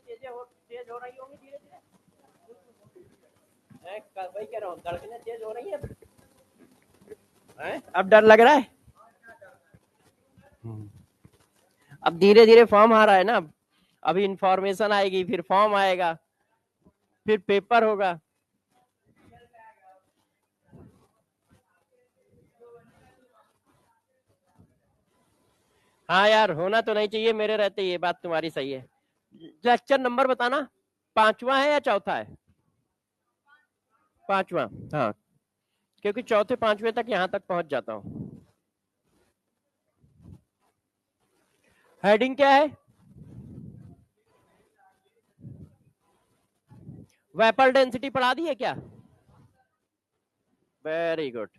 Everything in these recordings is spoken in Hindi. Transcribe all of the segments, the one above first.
तेज हो रही होंगी धीरे धीरे। वही कह रहा हूँ, धड़कनें तेज हो रही हैं। अब डर लग रहा है। अब धीरे धीरे फॉर्म आ रहा है ना, अभी इंफॉर्मेशन आएगी, फिर फॉर्म आएगा, फिर पेपर होगा। हाँ यार, होना तो नहीं चाहिए मेरे रहते, ये बात तुम्हारी सही है। लेक्चर नंबर बताना, 5वां है या चौथा है? 5वां, हाँ, क्योंकि चौथे 5वें तक यहाँ तक पहुंच जाता हूँ। हेडिंग क्या है? वेपर डेंसिटी पढ़ा दी है क्या? Very good.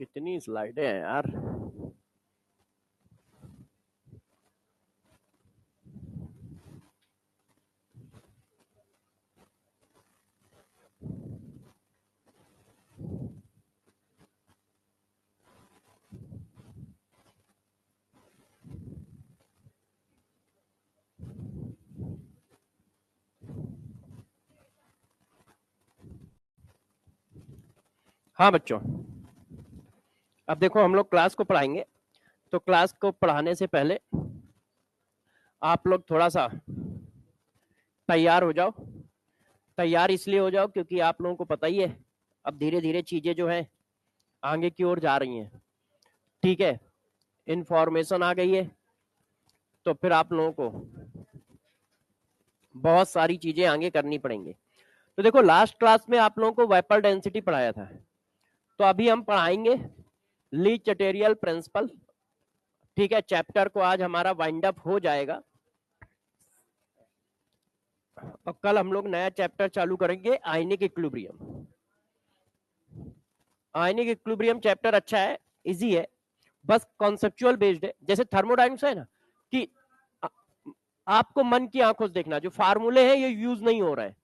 कितनी स्लाइडें हैं यार। हाँ बच्चों, अब देखो हम लोग क्लास को पढ़ाएंगे, तो क्लास को पढ़ाने से पहले आप लोग थोड़ा सा तैयार हो जाओ। तैयार इसलिए हो जाओ क्योंकि आप लोगों को पता ही है, अब धीरे धीरे चीजें जो है आगे की ओर जा रही हैं। ठीक है, इंफॉर्मेशन आ गई है, तो फिर आप लोगों को बहुत सारी चीजें आगे करनी पड़ेंगी। तो देखो, लास्ट क्लास में आप लोगों को वेपर डेंसिटी पढ़ाया था, तो अभी हम पढ़ाएंगे ली चटेरियल प्रिंसिपल। ठीक है, चैप्टर को आज हमारा वाइंड अप हो जाएगा, और कल हम लोग नया चैप्टर चालू करेंगे, ionic equilibrium. Ionic equilibrium chapter अच्छा है, इजी है, बस कॉन्सेप्चुअल बेस्ड है। जैसे थर्मोडायनेमिक्स है ना, कि आपको मन की आंखों से देखना, जो फार्मूले हैं ये यूज नहीं हो रहा है,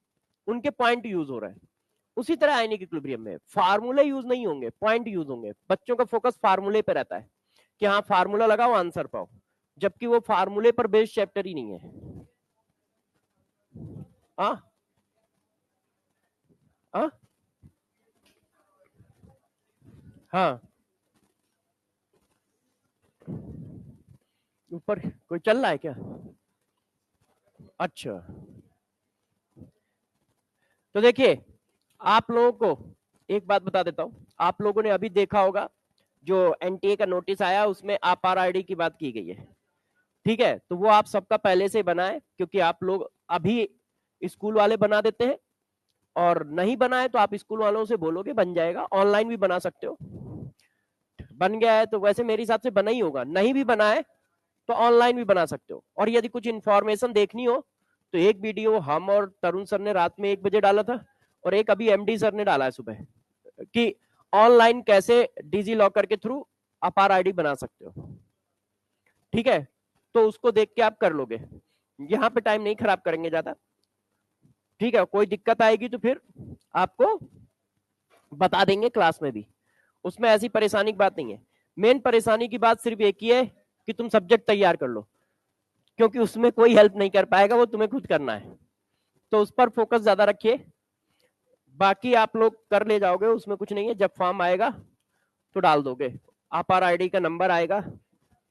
उनके पॉइंट यूज हो रहा है। उसी तरह आयनिक इक्विलिब्रियम में फार्मूले यूज नहीं होंगे, पॉइंट यूज होंगे। बच्चों का फोकस फार्मूले पे रहता है कि हाँ फार्मूला लगाओ आंसर पाओ, जबकि वो फार्मूले पर बेस्ड चैप्टर ही नहीं है। हाँ हाँ हाँ, ऊपर कोई चल रहा है क्या? अच्छा, तो देखिए, आप लोगों को एक बात बता देता हूं, आप लोगों ने अभी देखा होगा जो एनटीए का नोटिस आया, उसमें आपार आईडी की बात की गई है। ठीक है, तो वो आप सबका पहले से बना है, क्योंकि आप लोग अभी स्कूल वाले बना देते हैं, और नहीं बनाए तो आप स्कूल वालों से बोलोगे बन जाएगा, ऑनलाइन भी बना सकते हो। बन गया है तो वैसे मेरे हिसाब से बना ही होगा, नहीं भी बना है तो ऑनलाइन भी बना सकते हो। और यदि कुछ इंफॉर्मेशन देखनी हो तो एक वीडियो हम और तरुण सर ने रात में 1 बजे डाला था, और एक अभी एमडी सर ने डाला है सुबह, कि ऑनलाइन कैसे डिजी लॉकर के थ्रू अपार आईडी बना सकते हो। ठीक है, तो उसको देख के आप कर लोगे, यहाँ पे टाइम नहीं खराब करेंगे ज्यादा। ठीक है, कोई दिक्कत आएगी तो फिर आपको बता देंगे क्लास में भी, उसमें ऐसी परेशानी की बात नहीं है। मेन परेशानी की बात सिर्फ एक ही है कि तुम सब्जेक्ट तैयार कर लो, क्योंकि उसमें कोई हेल्प नहीं कर पाएगा, वो तुम्हें खुद करना है, तो उस पर फोकस ज्यादा रखिए। बाकी आप लोग कर ले जाओगे, उसमें कुछ नहीं है, जब फॉर्म आएगा तो डाल दोगे, आपार आईडी का नंबर आएगा,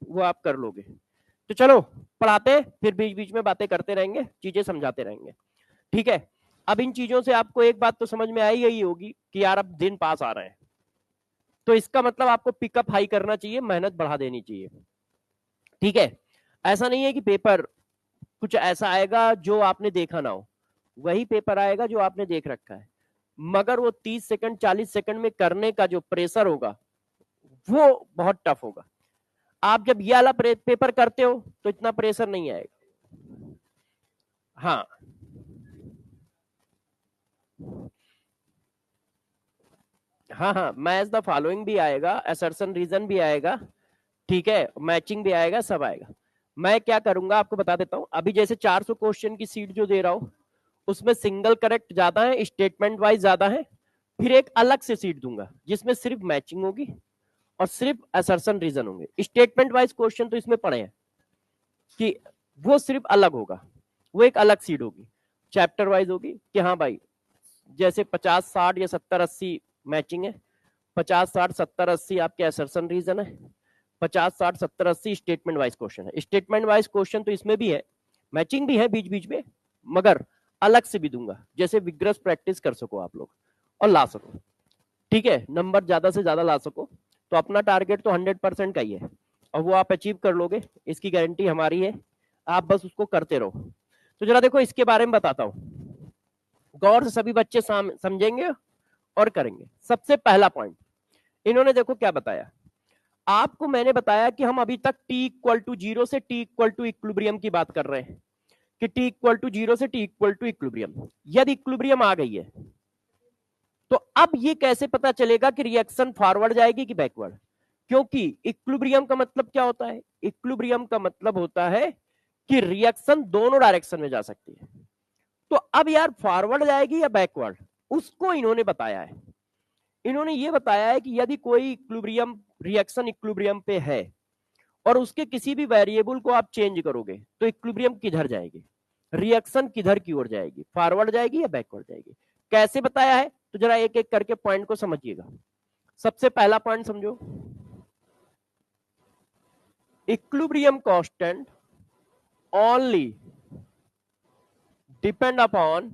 वो आप कर लोगे। तो चलो पढ़ाते, फिर बीच बीच में बातें करते रहेंगे, चीजें समझाते रहेंगे। ठीक है, अब इन चीजों से आपको एक बात तो समझ में आई गई होगी कि यार अब दिन पास आ रहे हैं, तो इसका मतलब आपको पिकअप हाई करना चाहिए, मेहनत बढ़ा देनी चाहिए। ठीक है, ऐसा नहीं है कि पेपर कुछ ऐसा आएगा जो आपने देखा ना हो, वही पेपर आएगा जो आपने देख रखा है, मगर वो 30 सेकंड 40 सेकंड में करने का जो प्रेशर होगा वो बहुत टफ होगा। आप जब ये वाला पेपर करते हो तो इतना प्रेशर नहीं आएगा। हाँ हाँ हाँ, मैच द फॉलोइंग भी आएगा, असर्शन रीजन भी आएगा। ठीक है, मैचिंग भी आएगा, सब आएगा। मैं क्या करूंगा आपको बता देता हूं। अभी जैसे 400 क्वेश्चन की सीट जो दे रहा हूं उसमें सिंगल करेक्ट ज्यादा है, स्टेटमेंट वाइज ज्यादा है। फिर एक अलग से सीट दूंगा जिसमें सिर्फ मैचिंग होगी और सिर्फ असर्शन रीजन होंगे। स्टेटमेंट वाइज क्वेश्चन तो इसमें पड़े हैं कि वो सिर्फ अलग होगा, वो एक अलग सीट होगी, चैप्टर वाइज होगी कि हाँ भाई जैसे 50 60 या 70 80 मैचिंग है, 50 60 70 80 आपके असर्शन रीजन है, 50 60 70 80 स्टेटमेंट वाइज क्वेश्चन है। स्टेटमेंट वाइज क्वेश्चन तो इसमें भी है, मैचिंग भी है बीच बीच में, मगर अलग से भी दूंगा जैसे विग्रस प्रैक्टिस कर सको आप लोग और ला सको। ठीक है, नंबर ज्यादा से ज्यादा ला सको। तो अपना टारगेट तो 100% का ही है और वो आप अचीव कर लोगे, इसकी गारंटी हमारी है। आप बस उसको करते रहो। तो जरा देखो इसके बारे में बताता हूं, गौर से सभी बच्चे समझेंगे और करेंगे। सबसे पहला पॉइंट इन्होंने देखो क्या बताया आपको। मैंने बताया कि हम अभी तक t इक्वल टू 0 से t इक्वल टू इक्विलिब्रियम की बात कर रहे हैं कि t इक्वल टू 0 से t इक्वल टू इक्विलिब्रियम। यदि इक्विलिब्रियम आ गई है तो अब ये कैसे पता चलेगा कि रिएक्शन फॉरवर्ड जाएगी कि बैकवर्ड? क्योंकि इक्विलिब्रियम का मतलब क्या होता है? इक्विलिब्रियम का मतलब होता है कि रिएक्शन दोनों डायरेक्शन में जा सकती है। तो अब यार फॉरवर्ड जाएगी या बैकवर्ड, उसको इन्होंने बताया है। इन्होंने ये बताया है कि यदि कोई इक्विलिब्रियम रिएक्शन इक्विलिब्रियम पे है और उसके किसी भी वेरिएबल को आप चेंज करोगे तो इक्विलिब्रियम किधर जाएगी, रिएक्शन किधर की ओर जाएगी, फॉरवर्ड जाएगी या बैकवर्ड जाएगी? कैसे बताया है? तो जरा एक एक करके पॉइंट को समझिएगा। सबसे पहला पॉइंट समझो, equilibrium constant only depend upon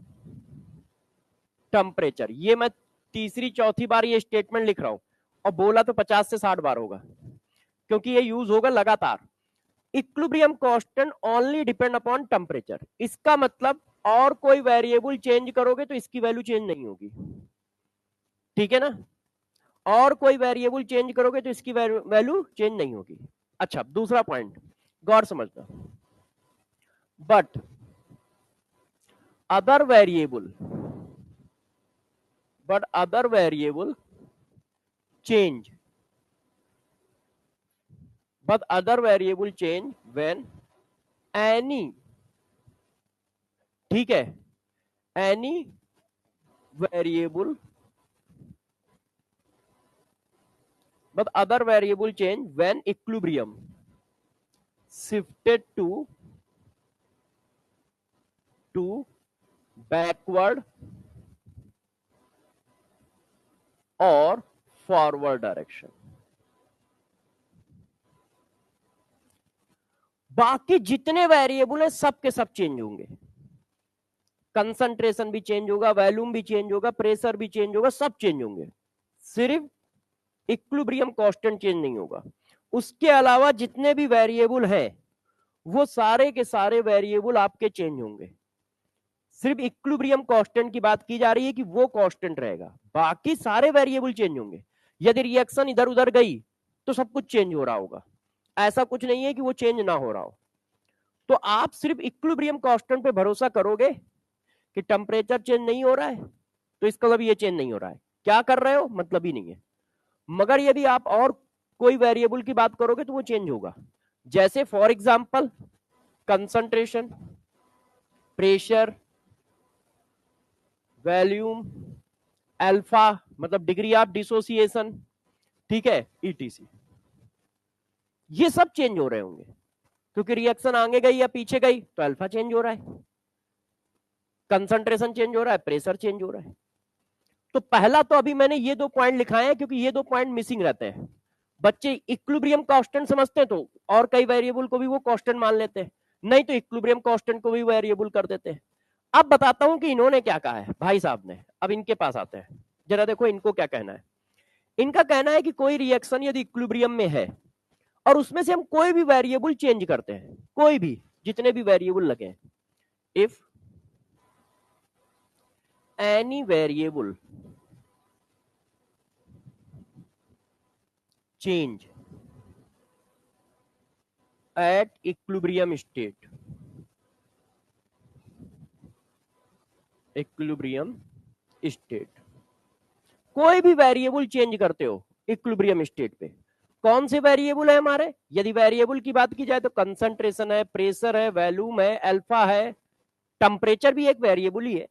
temperature. ये मैं तीसरी चौथी बार ये स्टेटमेंट लिख रहा हूं और बोला तो 50 से 60 बार होगा क्योंकि ये यूज होगा लगातार। Equilibrium constant only depend upon temperature, इसका मतलब और कोई वेरिएबल चेंज करोगे तो इसकी वैल्यू चेंज नहीं होगी। ठीक है ना, और कोई वेरिएबल चेंज करोगे तो इसकी वैल्यू चेंज नहीं होगी। अच्छा, दूसरा पॉइंट गौर समझना, but other variable change, but other variable change when any, ठीक है, any variable but other variable change when equilibrium shifted to backward or forward direction। बाकी जितने वेरिएबल है सब के सब चेंज होंगे, कंसंट्रेशन भी चेंज होगा, वॉल्यूम भी चेंज होगा, प्रेशर भी चेंज होगा, सब चेंज होंगे, सिर्फ इक्विलिब्रियम कांस्टेंट चेंज नहीं होगा। उसके अलावा जितने भी वेरिएबल है वो सारे के सारे वेरिएबल आपके चेंज होंगे। सिर्फ इक्विलिब्रियम कांस्टेंट की बात की जा रही है कि वो कांस्टेंट रहेगा, बाकी सारे वेरिएबल चेंज होंगे। यदि रिएक्शन इधर उधर गई तो सब कुछ चेंज हो रहा होगा, ऐसा कुछ नहीं है कि वो चेंज ना हो रहा हो। तो आप सिर्फ इक्विलिब्रियम कांस्टेंट पे भरोसा करोगे कि टेम्परेचर चेंज नहीं हो रहा है तो इसका मतलब ये चेंज नहीं हो रहा है, क्या कर रहे हो मतलब ही नहीं है। मगर यदि आप और कोई वेरिएबल की बात करोगे तो वो चेंज होगा। जैसे for example concentration, pressure, volume, alpha मतलब डिग्री ऑफ डिसोसिएशन, ठीक है, ईटीसी, ये सब चेंज हो रहे होंगे क्योंकि रिएक्शन आगे गई या पीछे गई तो अल्फा चेंज हो रहा है, कंसंट्रेशन चेंज हो रहा है, प्रेशर चेंज हो रहा है। तो पहला तो अभी मैंने ये दो पॉइंट लिखाए हैं क्योंकि ये दो पॉइंट मिसिंग रहते हैं। बच्चे इक्विलिब्रियम कांस्टेंट समझते हैं तो और कई वेरिएबल को भी वो कांस्टेंट मान लेते हैं, नहीं तो इक्विलिब्रियम कांस्टेंट को भी वेरिएबल कर देते हैं। अब बताता हूं कि इन्होंने क्या कहा है भाई साहब ने। अब इनके पास आते हैं, जरा देखो इनको क्या कहना है। इनका कहना है कि कोई रिएक्शन यदि इक्विलिब्रियम में है और उसमें से हम कोई भी वेरिएबल चेंज करते हैं, कोई भी, जितने भी वेरिएबल लगे, if any variable change at equilibrium state, equilibrium state, कोई भी वेरिएबल चेंज करते हो इक्विलिब्रियम स्टेट पे कौन से वेरिएबल है हमारे? यदि वेरिएबल की बात की जाए तो कंसंट्रेशन है, प्रेशर है, वॉल्यूम है, अल्फा है, टेम्परेचर भी एक वेरिएबल ही है,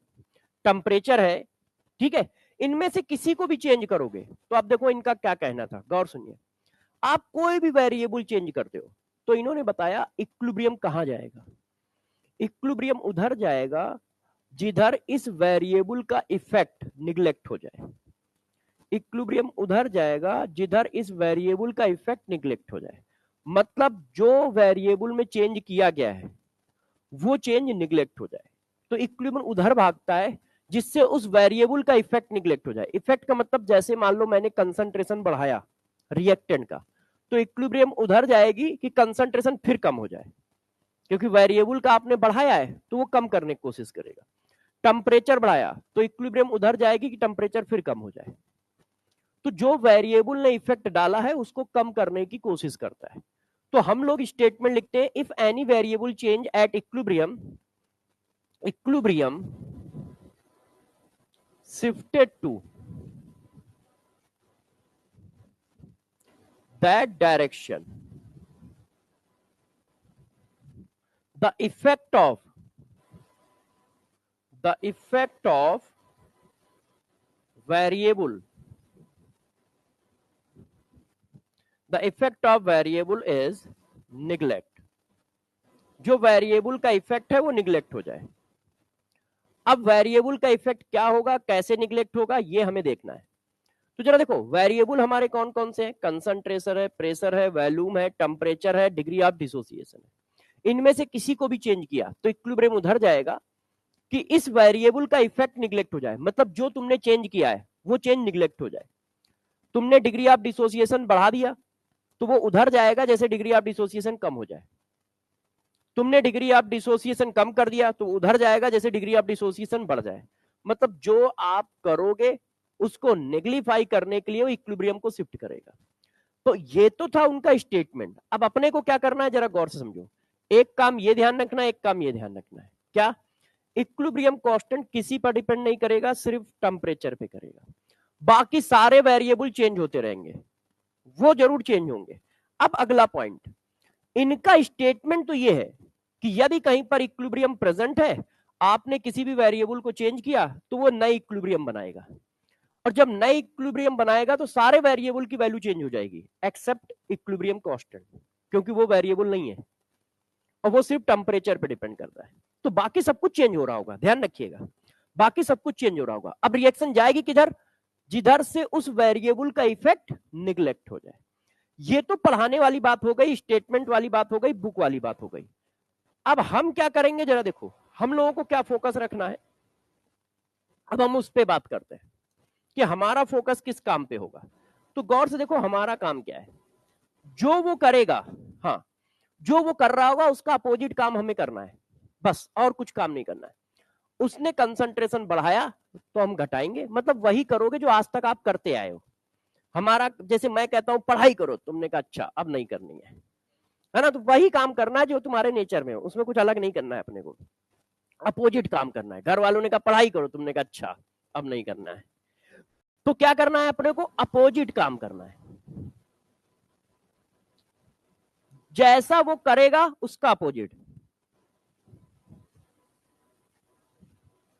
टेम्परेचर है, ठीक है। इनमें से किसी को भी चेंज करोगे तो आप देखो इनका क्या कहना था, गौर सुनिए। आप कोई भी वेरिएबल चेंज करते हो तो इन्होंने बताया इक्विलिब्रियम कहां जाएगा? इक्विलिब्रियम उधर जाएगा जिधर इस वेरिएबल का इफेक्ट निगलेक्ट हो जाए। इक्विलिब्रियम उधर जाएगा जिधर इस वेरिएबल का इफेक्ट निगलेक्ट हो जाए। मतलब जो वेरिएबल में चेंज किया गया है वो चेंज निगलेक्ट हो जाए, तो इक्विलिब्रियम उधर भागता है जिससे उस वेरिएबल का इफेक्ट निगलेक्ट हो जाए। इफेक्ट का मतलब जैसे मान लो मैंने कंसंट्रेशन बढ़ाया रिएक्टेंट का, तो इक्विलिब्रियम उधर जाएगी कि कंसंट्रेशन फिर कम हो जाए, क्योंकि वेरिएबल का आपने बढ़ाया है तो वो कम करने की कोशिश करेगा। टेम्परेचर बढ़ाया तो इक्विलिब्रियम उधर जाएगी कि टेम्परेचर फिर कम हो जाए। तो जो वेरिएबल ने इफेक्ट डाला है उसको कम करने की कोशिश करता है। तो हम लोग स्टेटमेंट लिखते हैं, if any variable change at equilibrium, equilibrium shifted to that direction, the effect of variable, the effect of variable is neglect। जो वेरिएबल का इफेक्ट है वो निगलेक्ट हो जाए। अब वेरिएबल का इफेक्ट क्या होगा, कैसे निगलेक्ट होगा, ये हमें देखना है। तो जरा देखो वेरिएबल हमारे कौन कौन से हैं? कंसंट्रेशन है, प्रेशर है, वॉल्यूम है, टेम्परेचर है, डिग्री ऑफ डिसोसिएशन है। इनमें से किसी को भी चेंज किया तो इक्विलिब्रियम उधर जाएगा कि इस वेरिएबल का इफेक्ट निगलेक्ट हो जाए, मतलब जो तुमने चेंज किया है वो चेंज निगलेक्ट हो जाए। तुमने डिग्री ऑफ डिसोसिएशन बढ़ा दिया तो वो उधर जाएगा जैसे डिग्री ऑफ डिसोसिएशन कम हो जाए। तुमने डिग्री ऑफ डिसोसिएशन कम कर दिया तो उधर जाएगा जैसे डिग्री ऑफ डिसोसिएशन बढ़ जाए। मतलब जो आप करोगे उसको नेग्लिफाई करने के लिए वो इक्विलिब्रियम को शिफ्ट करेगा। तो ये तो था उनका स्टेटमेंट। अब अपने को क्या करना है जरा गौर से समझो। एक काम ये ध्यान रखना है, एक काम ये ध्यान रखना है, क्या? इक्विलिब्रियम कांस्टेंट किसी पर डिपेंड नहीं करेगा, सिर्फ टेम्परेचर पे करेगा। बाकी सारे वेरिएबल चेंज होते रहेंगे, वो जरूर चेंज होंगे। अब अगला पॉइंट, इनका स्टेटमेंट तो ये है कि यदि कहीं पर इक्विलिब्रियम प्रेजेंट है, आपने किसी भी वेरिएबल को चेंज किया तो वो नई इक्विलिब्रियम बनाएगा, और जब नई इक्विलिब्रियम बनाएगा तो सारे वेरिएबल की वैल्यू चेंज हो जाएगी एक्सेप्ट इक्विलिब्रियम कांस्टेंट, क्योंकि वो वेरिएबल नहीं है और वो सिर्फ टेम्परेचर पे डिपेंड करता है। तो बाकी सब कुछ चेंज हो रहा होगा, ध्यान रखिएगा, बाकी सब कुछ चेंज हो रहा होगा। अब रिएक्शन जाएगी किधर? जिधर से उस वेरिएबल का इफेक्ट निगलेक्ट हो जाए। ये तो पढ़ाने वाली बात हो गई, स्टेटमेंट वाली बात हो गई, बुक वाली बात हो गई। अब हम क्या करेंगे जरा देखो, हम लोगों को क्या फोकस रखना है। अब हम उस पर बात करते हैं कि हमारा फोकस किस काम पे होगा। तो गौर से देखो हमारा काम क्या है, जो वो करेगा, हाँ, जो वो कर रहा होगा उसका अपोजिट काम हमें करना है, बस, और कुछ काम नहीं करना है। उसने कंसंट्रेशन बढ़ाया तो हम घटाएंगे, मतलब वही करोगे जो आज तक आप करते आए हो। हमारा, जैसे मैं कहता हूं पढ़ाई करो, तुमने कहा अच्छा अब नहीं करनी है ना, तो वही काम करना है जो तुम्हारे नेचर में हो, उसमें कुछ अलग नहीं करना है अपने को, अपोजिट काम करना है। घर वालों ने कहा पढ़ाई करो, तुमने कहा अच्छा अब नहीं करना है, तो क्या करना है अपने को? अपोजिट काम करना है। जैसा वो करेगा उसका अपोजिट,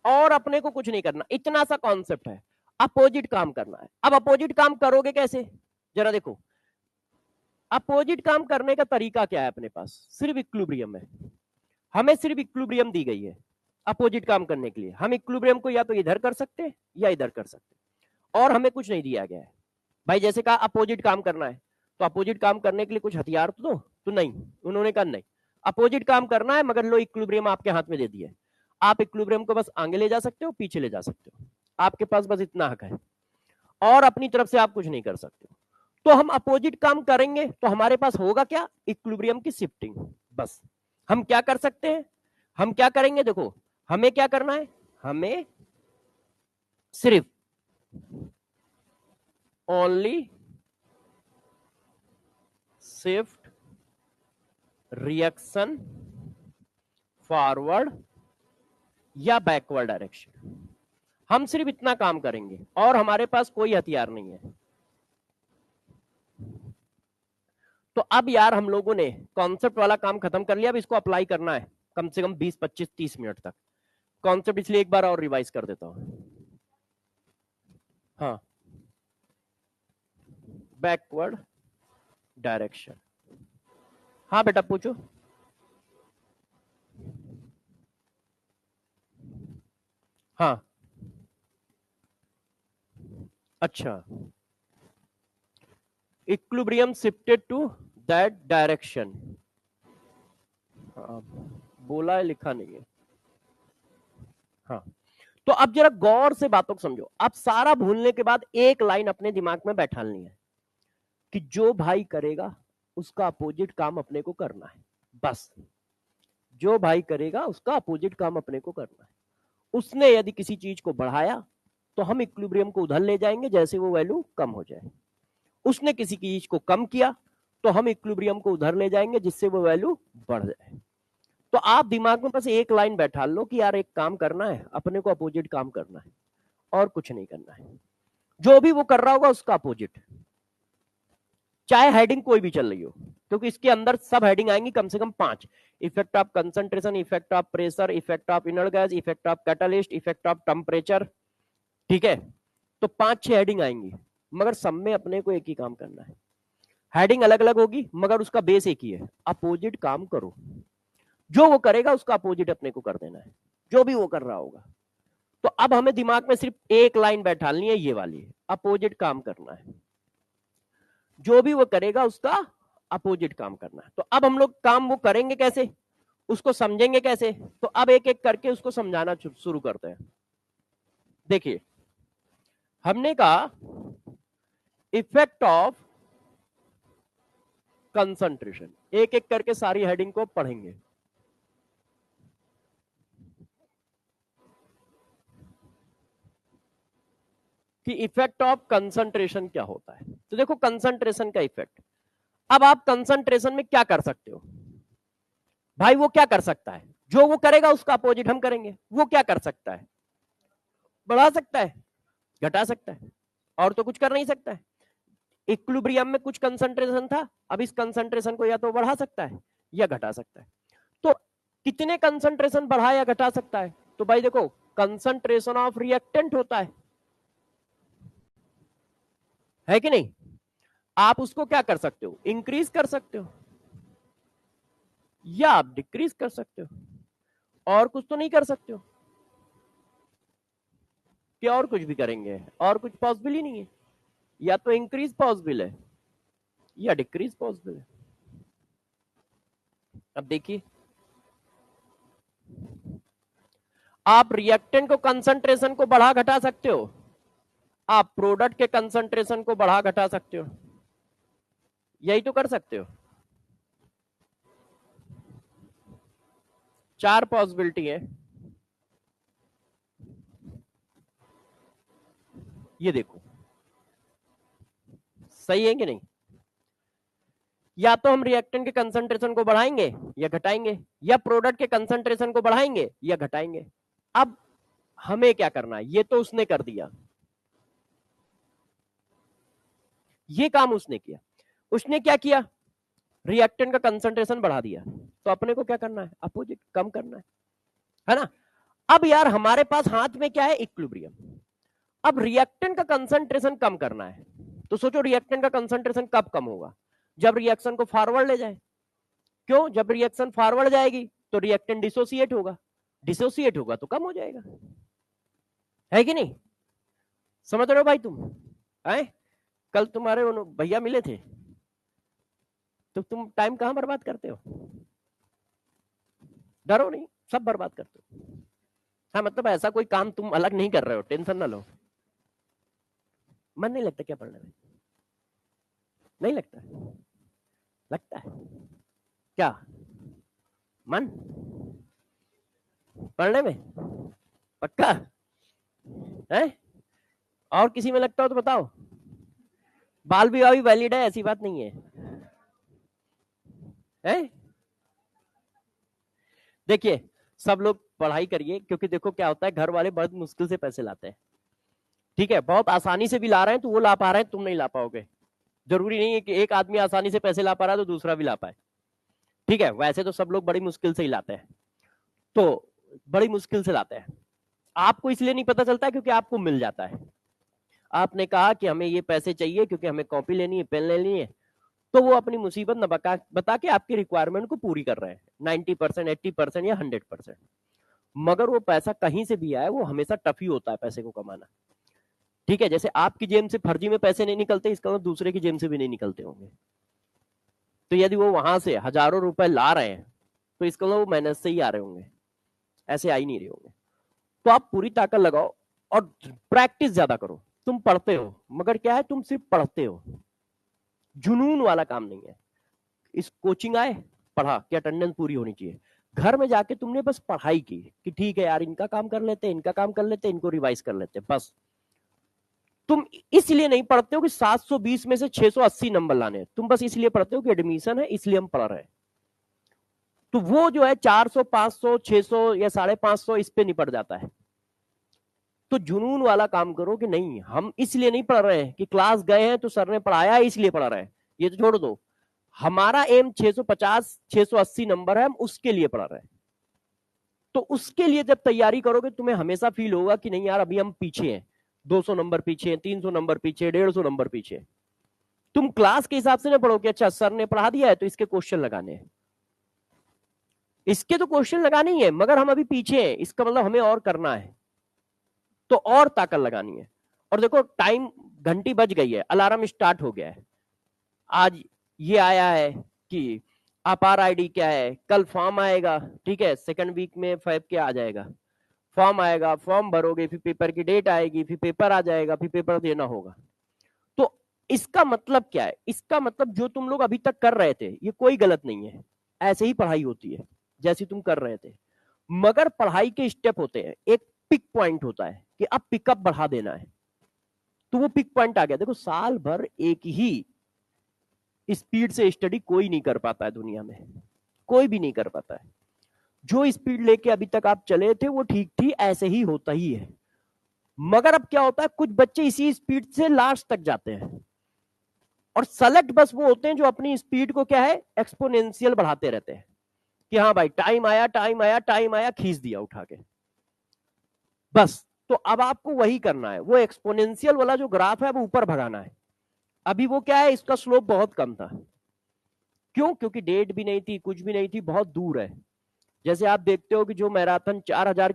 और अपने को कुछ नहीं करना, इतना सा कॉन्सेप्ट है, अपोजिट काम करना है। अब अपोजिट काम करोगे कैसे, जरा देखो। अपोजिट काम करने का तरीका क्या है अपने पास? सिर्फ इक्विलिब्रियम है, हमें सिर्फ इक्विलिब्रियम दी गई है अपोजिट काम करने के लिए। हम इक्विलिब्रियम को या तो इधर कर सकते हैं या इधर कर सकते हैं, और हमें कुछ नहीं दिया गया है। भाई जैसे कहा अपोजिट काम करना है, तो अपोजिट काम करने के लिए कुछ हथियार तो दो, तो नहीं, उन्होंने कहा नहीं, अपोजिट काम करना है, मगर लो इक्विलिब्रियम आपके हाथ में दे दिया। आप इक्विलिब्रियम को बस आगे ले जा सकते हो, पीछे ले जा सकते हो, आपके पास बस इतना हक है, और अपनी तरफ से आप कुछ नहीं कर सकते हो। तो हम अपोजिट काम करेंगे तो हमारे पास होगा क्या? इक्विलिब्रियम की शिफ्टिंग। बस हम क्या कर सकते हैं, हम क्या करेंगे, देखो हमें क्या करना है, हमें सिर्फ ओनली शिफ्ट रिएक्शन फॉरवर्ड या बैकवर्ड डायरेक्शन, हम सिर्फ इतना काम करेंगे, और हमारे पास कोई हथियार नहीं है। तो अब यार हम लोगों ने कॉन्सेप्ट वाला काम खत्म कर लिया, अब इसको अप्लाई करना है कम से कम 20 25 30 मिनट तक। कॉन्सेप्ट इसलिए एक बार और रिवाइज कर देता हूं। हाँ, बैकवर्ड डायरेक्शन। हाँ बेटा पूछो। हाँ अच्छा, equilibrium shifted to that direction. हाँ, बोला है लिखा नहीं है। हाँ, तो अब जरा गौर से बातों को समझो। अब सारा भूलने के बाद एक लाइन अपने दिमाग में बैठानी है कि जो भाई करेगा उसका अपोजिट काम अपने को करना है। बस, जो भाई करेगा उसका अपोजिट काम अपने को करना है। उसने यदि किसी चीज को बढ़ाया तो हम इक्विलिब्रियम को उधर ले जाएंगे जैसे वो वैल्यू कम हो जाए। उसने किसी चीज को कम किया तो हम इक्विलिब्रियम को उधर ले जाएंगे जिससे वो वैल्यू बढ़ जाए। तो आप दिमाग में बस एक लाइन बैठा लो कि यार एक काम करना है, अपने को अपोजिट काम करना है और कुछ नहीं करना है। जो भी वो कर रहा होगा उसका अपोजिट, चाहे हेडिंग कोई भी चल रही हो, क्योंकि इसके अंदर सब हेडिंग आएंगी कम से कम 5। Effect of concentration, effect of pressure, effect of inert gas, effect of catalyst, effect of temperature. ठीक है, तो 5-6 हेडिंग आएंगी, मगर सब में अपने को एक ही काम करना है। हेडिंग अलग अलग होगी मगर उसका बेस एक ही है, अपोजिट काम करो। जो वो करेगा उसका अपोजिट अपने को कर देना है, जो भी वो कर रहा होगा। तो अब हमें दिमाग में सिर्फ एक लाइन बैठानी है, ये वाली, अपोजिट काम करना है। जो भी वो करेगा उसका अपोजिट काम करना है। तो अब हम लोग काम वो करेंगे कैसे, उसको समझेंगे कैसे, तो अब एक एक करके उसको समझाना शुरू करते हैं। देखिए, हमने कहा इफेक्ट ऑफ कंसंट्रेशन, एक एक करके सारी हेडिंग को पढ़ेंगे। कि इफेक्ट ऑफ कंसंट्रेशन क्या होता है। तो देखो कंसंट्रेशन का इफेक्ट, अब आप कंसंट्रेशन में क्या कर सकते हो भाई, वो क्या कर सकता है, जो वो करेगा उसका अपोजिट हम करेंगे। वो क्या कर सकता है, बढ़ा सकता है, घटा सकता है, और तो कुछ कर नहीं सकता है। इक्विलिब्रियम में कुछ कंसंट्रेशन था, अब इस कंसंट्रेशन को या तो बढ़ा सकता है या घटा सकता है। तो कितने कंसंट्रेशन बढ़ा या घटा सकता है, तो भाई देखो कंसंट्रेशन ऑफ रिएक्टेंट होता है कि नहीं। आप उसको क्या कर सकते हो, इंक्रीज कर सकते हो या आप डिक्रीज कर सकते हो, और कुछ तो नहीं कर सकते हो कि और कुछ भी करेंगे, और कुछ पॉसिबल ही नहीं है। या तो इंक्रीज पॉसिबल है या डिक्रीज पॉसिबल है। अब देखिए, आप रिएक्टेंट को कंसंट्रेशन को बढ़ा घटा सकते हो, आप प्रोडक्ट के कंसंट्रेशन को बढ़ा घटा सकते हो, यही तो कर सकते हो। 4 पॉसिबिलिटी है, ये देखो सही है कि नहीं। या तो हम रिएक्टेंट के कंसंट्रेशन को बढ़ाएंगे या घटाएंगे, या प्रोडक्ट के कंसंट्रेशन को बढ़ाएंगे या घटाएंगे। अब हमें क्या करना है, ये तो उसने कर दिया, ये काम उसने किया। उसने क्या किया, रिएक्टेंट का कंसंट्रेशन बढ़ा दिया, तो अपने को क्या करना है, अपोजिट कम करना है ना। अब यार हमारे पास हाथ में क्या है, इक्विलिब्रियम। अब रिएक्टेंट का कंसंट्रेशन कम करना है, तो सोचो रिएक्टेंट का कंसंट्रेशन कब कम होगा, जब रिएक्शन को फॉरवर्ड ले जाए। क्यों, जब रिएक्शन फॉरवर्ड जाएगी तो रिएक्टेंट डिसोसिएट होगा, डिसोसिएट होगा तो कम हो जाएगा, है कि नहीं। समझ रहे हो भाई तुम, आए कल तुम्हारे भैया मिले थे, तो तुम टाइम कहां बर्बाद करते हो, डरो नहीं, सब बर्बाद करते हो। हाँ मतलब ऐसा कोई काम तुम अलग नहीं कर रहे हो, टेंशन ना लो। मन नहीं लगता क्या पढ़ने में, नहीं लगता, लगता है क्या मन पढ़ने में, पक्का है। और किसी में लगता हो तो बताओ, बाल विवाह भी वैलिड है, ऐसी बात नहीं है। देखिए सब लोग पढ़ाई करिए, क्योंकि देखो क्या होता है, घर वाले बहुत मुश्किल से पैसे लाते हैं, ठीक है, बहुत आसानी से भी ला रहे हैं, तो वो ला पा रहे हैं, तुम नहीं ला पाओगे। जरूरी नहीं है कि एक आदमी आसानी से पैसे ला पा रहा है तो दूसरा भी ला पाए। ठीक है, वैसे तो सब लोग बड़ी मुश्किल से ही लाते हैं, तो बड़ी मुश्किल से लाते हैं। आपको इसलिए नहीं पता चलता क्योंकि आपको मिल जाता है। आपने कहा कि हमें ये पैसे चाहिए क्योंकि हमें कॉपी लेनी है, पेन लेनी है, तो वो अपनी मुसीबत न बता के आपकी रिक्वायरमेंट को पूरी कर रहे हैं 90%, 80% या 100%। मगर वो पैसा कहीं से भी आए, वो हमेशा टफ ही होता है पैसे को कमाना। ठीक है, जैसे आपकी जेब से फर्जी में पैसे नहीं निकलते, इसका मतलब दूसरे की जेब से भी नहीं निकलते होंगे। तो यदि वो वहां से हजारों रुपए ला रहे हैं तो इसका मतलब वो मेहनत से ही आ रहे होंगे, ऐसे आ ही नहीं रहे होंगे। तो आप पूरी ताकत लगाओ और प्रैक्टिस ज्यादा करो। तुम पढ़ते हो मगर क्या है, तुम सिर्फ पढ़ते हो, जुनून वाला काम नहीं है। इस कोचिंग आए, पढ़ा कि अटेंडेंस पूरी होनी चाहिए, घर में जाके तुमने बस पढ़ाई की कि ठीक है यार, इनका काम कर लेते, इनका काम कर लेते, इनको रिवाइज कर लेते, बस। तुम इसलिए नहीं पढ़ते हो कि 720 में से 680 नंबर लाने, तुम बस इसलिए पढ़ते हो कि एडमिशन है इसलिए हम पढ़ रहे हैं। तो वो जो है 400, 500, 600 या 550 इस पे निपट जाता है। तो जुनून वाला काम करो कि नहीं, हम इसलिए नहीं पढ़ रहे हैं कि क्लास गए हैं तो सर ने पढ़ाया है इसलिए पढ़ रहे हैं, ये तो छोड़ दो। हमारा एम 650, 680 नंबर है, हम उसके लिए पढ़ रहे हैं। तो उसके लिए जब तैयारी करोगे, तुम्हें हमेशा फील होगा कि नहीं यार, अभी हम पीछे हैं, 200 नंबर पीछे, 300 नंबर पीछे, 150 नंबर पीछे। तुम क्लास के हिसाब से ना पढ़ो कि अच्छा सर ने पढ़ा दिया है तो इसके क्वेश्चन लगाने हैं, इसके तो क्वेश्चन लगाने ही है, मगर हम अभी पीछे हैं, इसका मतलब हमें और करना है, तो और ताकत लगानी है। और देखो टाइम, घंटी बज गई है, अलार्म स्टार्ट हो गया है। आज ये आया है कि अपार आईडी क्या है, कल फॉर्म आएगा, ठीक है, सेकंड वीक में फेब के आ जाएगा, फॉर्म आएगा, फॉर्म भरोगे, फिर पेपर की डेट आएगी, फिर पेपर आ जाएगा, फिर पेपर देना होगा। तो इसका मतलब क्या है, इसका मतलब जो तुम लोग अभी तक कर रहे थे ये कोई गलत नहीं है, ऐसे ही पढ़ाई होती है जैसी तुम कर रहे थे। मगर पढ़ाई के स्टेप होते हैं, एक पिक पॉइंट होता है कि अब पिकअप बढ़ा देना है, तो वो पिक पॉइंट आ गया। देखो साल भर एक ही स्पीड से स्टडी कोई नहीं कर पाता है दुनिया में, कोई भी नहीं कर पाता है। जो स्पीड लेके अभी तक आप चले थे वो ठीक थी, ऐसे ही होता ही है। मगर अब क्या होता है, कुछ बच्चे इसी स्पीड से लास्ट तक जाते हैं, और सेलेक्ट बस वो होते हैं जो अपनी स्पीड को क्या है, एक्सपोनेंशियल बढ़ाते रहते हैं कि हाँ भाई टाइम आया, टाइम आया, टाइम आया, खींच दिया उठा के, बस। तो अब आपको वही करना है, वो एक्सपोनेंशियल वाला जो ग्राफ है वो ऊपर भगाना है। अभी वो क्या है, इसका स्लोप बहुत कम था। क्यों? क्योंकि डेट भी नहीं थी, कुछ भी नहीं थी, बहुत दूर है। जैसे आप देखते हो कि जो मैराथन 4000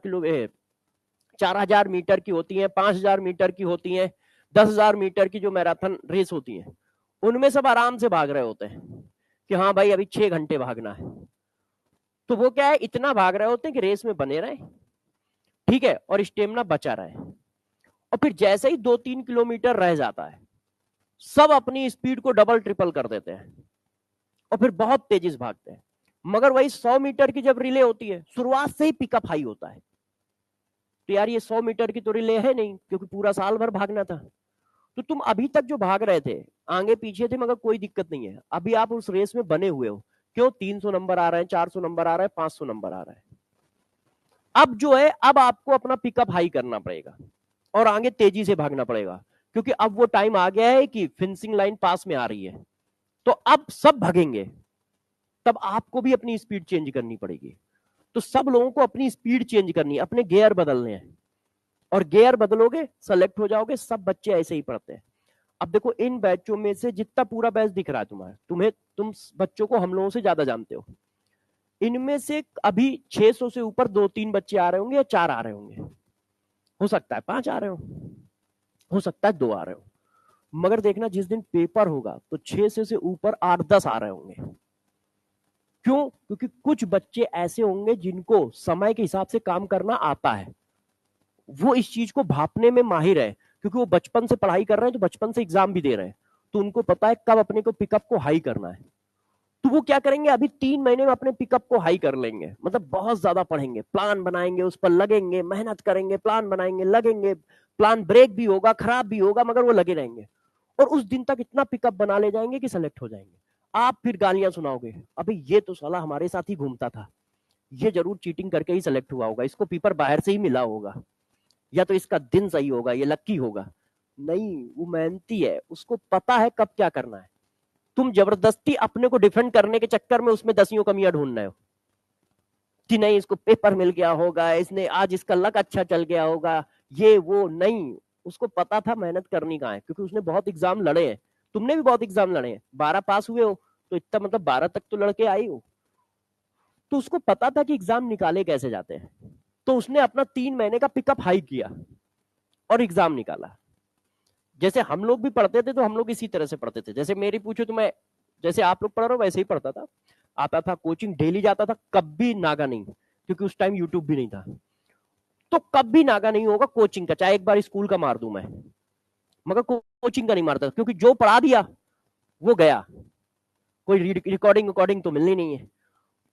मीटर की होती है, 5000 मीटर की होती है, 10,000 मीटर की जो मैराथन रेस होती है, उनमें सब आराम से भाग रहे होते हैं कि हाँ भाई अभी 6 घंटे भागना है। तो वो क्या है, इतना भाग रहे होते हैं कि रेस में बने रहे, ठीक है, और स्टेमिना बचा रहे। और फिर जैसे ही 2-3 किलोमीटर रह जाता है, सब अपनी स्पीड को डबल ट्रिपल कर देते हैं और फिर बहुत तेजी से भागते हैं। मगर वही 100 मीटर की जब रिले होती है, शुरुआत से ही पिकअप हाई होता है। तो यार ये 100 मीटर की तो रिले है नहीं, क्योंकि पूरा साल भर भागना था। तो तुम अभी तक जो भाग रहे थे, आगे पीछे थे, मगर कोई दिक्कत नहीं है, अभी आप उस रेस में बने हुए हो। क्यों? 300 नंबर आ रहे हैं, 400 नंबर आ रहा है, 500 नंबर आ रहा है। अब जो है, अब आपको अपना पिकअप हाई करना पड़ेगा और आगे तेजी से भागना पड़ेगा, क्योंकि अब वो टाइम आ गया है कि फिनिशिंग लाइन पास में आ रही है। तो अब सब भागेंगे, तब आपको भी अपनी स्पीड चेंज करनी पड़ेगी। तो सब लोगों को अपनी स्पीड चेंज करनी है, अपने गियर बदलने हैं, और गियर बदलोगे सेलेक्ट हो जाओगे। सब बच्चे ऐसे ही पढ़ते हैं। अब देखो इन बैचों में से जितना पूरा बैच दिख रहा है तुम बच्चों को हम लोगों से ज्यादा जानते हो। इनमें से अभी 600 से ऊपर 2-3 बच्चे आ रहे होंगे या 4 आ रहे होंगे, हो सकता है 5 आ रहे हो सकता है 2 आ रहे हो। मगर देखना जिस दिन पेपर होगा तो 600 से ऊपर 8-10 आ रहे होंगे। क्यों? क्योंकि कुछ बच्चे ऐसे होंगे जिनको समय के हिसाब से काम करना आता है, वो इस चीज को भापने में माहिर है, क्योंकि वो बचपन से पढ़ाई कर रहे हैं, तो बचपन से एग्जाम भी दे रहे हैं, तो उनको पता है कब अपने को पिकअप को हाई करना है। तो वो क्या करेंगे, अभी 3 महीने में अपने पिकअप को हाई कर लेंगे, मतलब बहुत ज्यादा पढ़ेंगे, प्लान बनाएंगे, उस पर लगेंगे, मेहनत करेंगे, प्लान बनाएंगे, लगेंगे, प्लान ब्रेक भी होगा, खराब भी होगा, मगर वो लगे रहेंगे, और उस दिन तक इतना पिकअप बना ले जाएंगे कि सेलेक्ट हो जाएंगे। आप फिर गालियां सुनाओगे, अभी ये तो साला हमारे साथ ही घूमता था, ये जरूर चीटिंग करके ही सेलेक्ट हुआ होगा, इसको पेपर बाहर से ही मिला होगा, या तो इसका दिन सही होगा, ये लक्की होगा। नहीं, वो मेहनती है, उसको पता है कब क्या करना है। तुम जबरदस्ती अपने को डिफेंड करने के चक्कर में उसमें दसियों कमियां ढूंढ रहे हो कि नहीं इसको पेपर मिल गया होगा, इसने आज इसका लक अच्छा चल गया होगा, ये वो नहीं। उसको पता था मेहनत करनी कहाँ है, क्योंकि उसने बहुत एग्जाम लड़े हैं। तुमने भी बहुत एग्जाम लड़े हैं, 12 पास हुए हो तो इतना मतलब 12 तक तो लड़के आई हो। तो उसको पता था कि एग्जाम निकाले कैसे जाते हैं। तो उसने अपना 3 महीने का पिकअप हाई किया और एग्जाम निकाला। जैसे हम लोग भी पढ़ते थे तो हम लोग इसी तरह से पढ़ते थे। जैसे मेरी पूछो तो मैं जैसे आप लोग पढ़ रहे हो वैसे ही पढ़ता था। आता था कोचिंग डेली जाता था, कभी नागा नहीं, क्योंकि उस टाइम यूट्यूब भी नहीं था। तो कभी नागा नहीं होगा कोचिंग का, चाहे एक बार स्कूल का मार दूं मैं, मगर कोचिंग का नहीं मारता, क्योंकि जो पढ़ा दिया वो गया, कोई रिकॉर्डिंग रिकॉर्डिंग तो मिलनी नहीं है।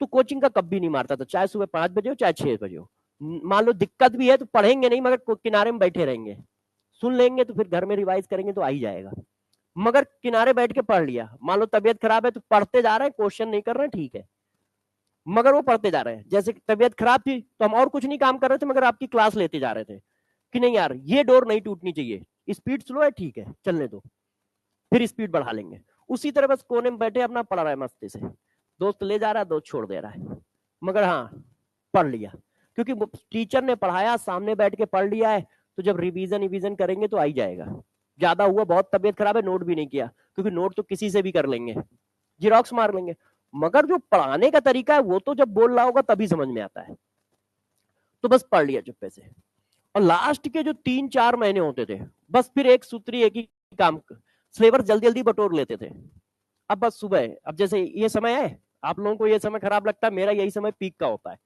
तो कोचिंग का कभी नहीं मारता था, चाहे सुबह 5 बजे हो चाहे 6 बजे हो। मान लो दिक्कत भी है तो पढ़ेंगे नहीं, मगर किनारे में बैठे रहेंगे, सुन लेंगे तो फिर घर में रिवाइज करेंगे तो आ ही जाएगा। मगर किनारे बैठ के पढ़ लिया, मान लो तबियत खराब है तो पढ़ते जा रहे हैं, क्वेश्चन नहीं कर रहे हैं, ठीक है, मगर वो पढ़ते जा रहे हैं। जैसे तबियत खराब थी तो हम और कुछ नहीं काम कर रहे थे, मगर आपकी क्लास लेते जा रहे थे कि नहीं यार ये डोर नहीं टूटनी चाहिए, स्पीड स्लो है ठीक है चलने दो, फिर स्पीड बढ़ा लेंगे। उसी तरह बस कोने में बैठे अपना पढ़ रहा है मस्ती से, दोस्त ले जा रहा है दोस्त छोड़ दे रहा है, मगर हाँ पढ़ लिया, क्योंकि टीचर ने पढ़ाया, सामने बैठ के पढ़ लिया है, तो जब रिवीजन रिवीजन करेंगे तो आ ही जाएगा। ज्यादा हुआ बहुत तबियत खराब है नोट भी नहीं किया, क्योंकि नोट तो किसी से भी कर लेंगे, जिरोक्स मार लेंगे, मगर जो पढ़ाने का तरीका है वो तो जब बोल रहा होगा तभी समझ में आता है। तो बस पढ़ लिया चुप्पे से। और लास्ट के जो 3-4 महीने होते थे, बस फिर एक सूत्री एक ही काम, सिलेबस जल्दी जल्दी बटोर लेते थे। अब बस सुबह, अब जैसे ये समय है, आप लोगों को ये समय खराब लगता है, मेरा यही समय पीक का होता है।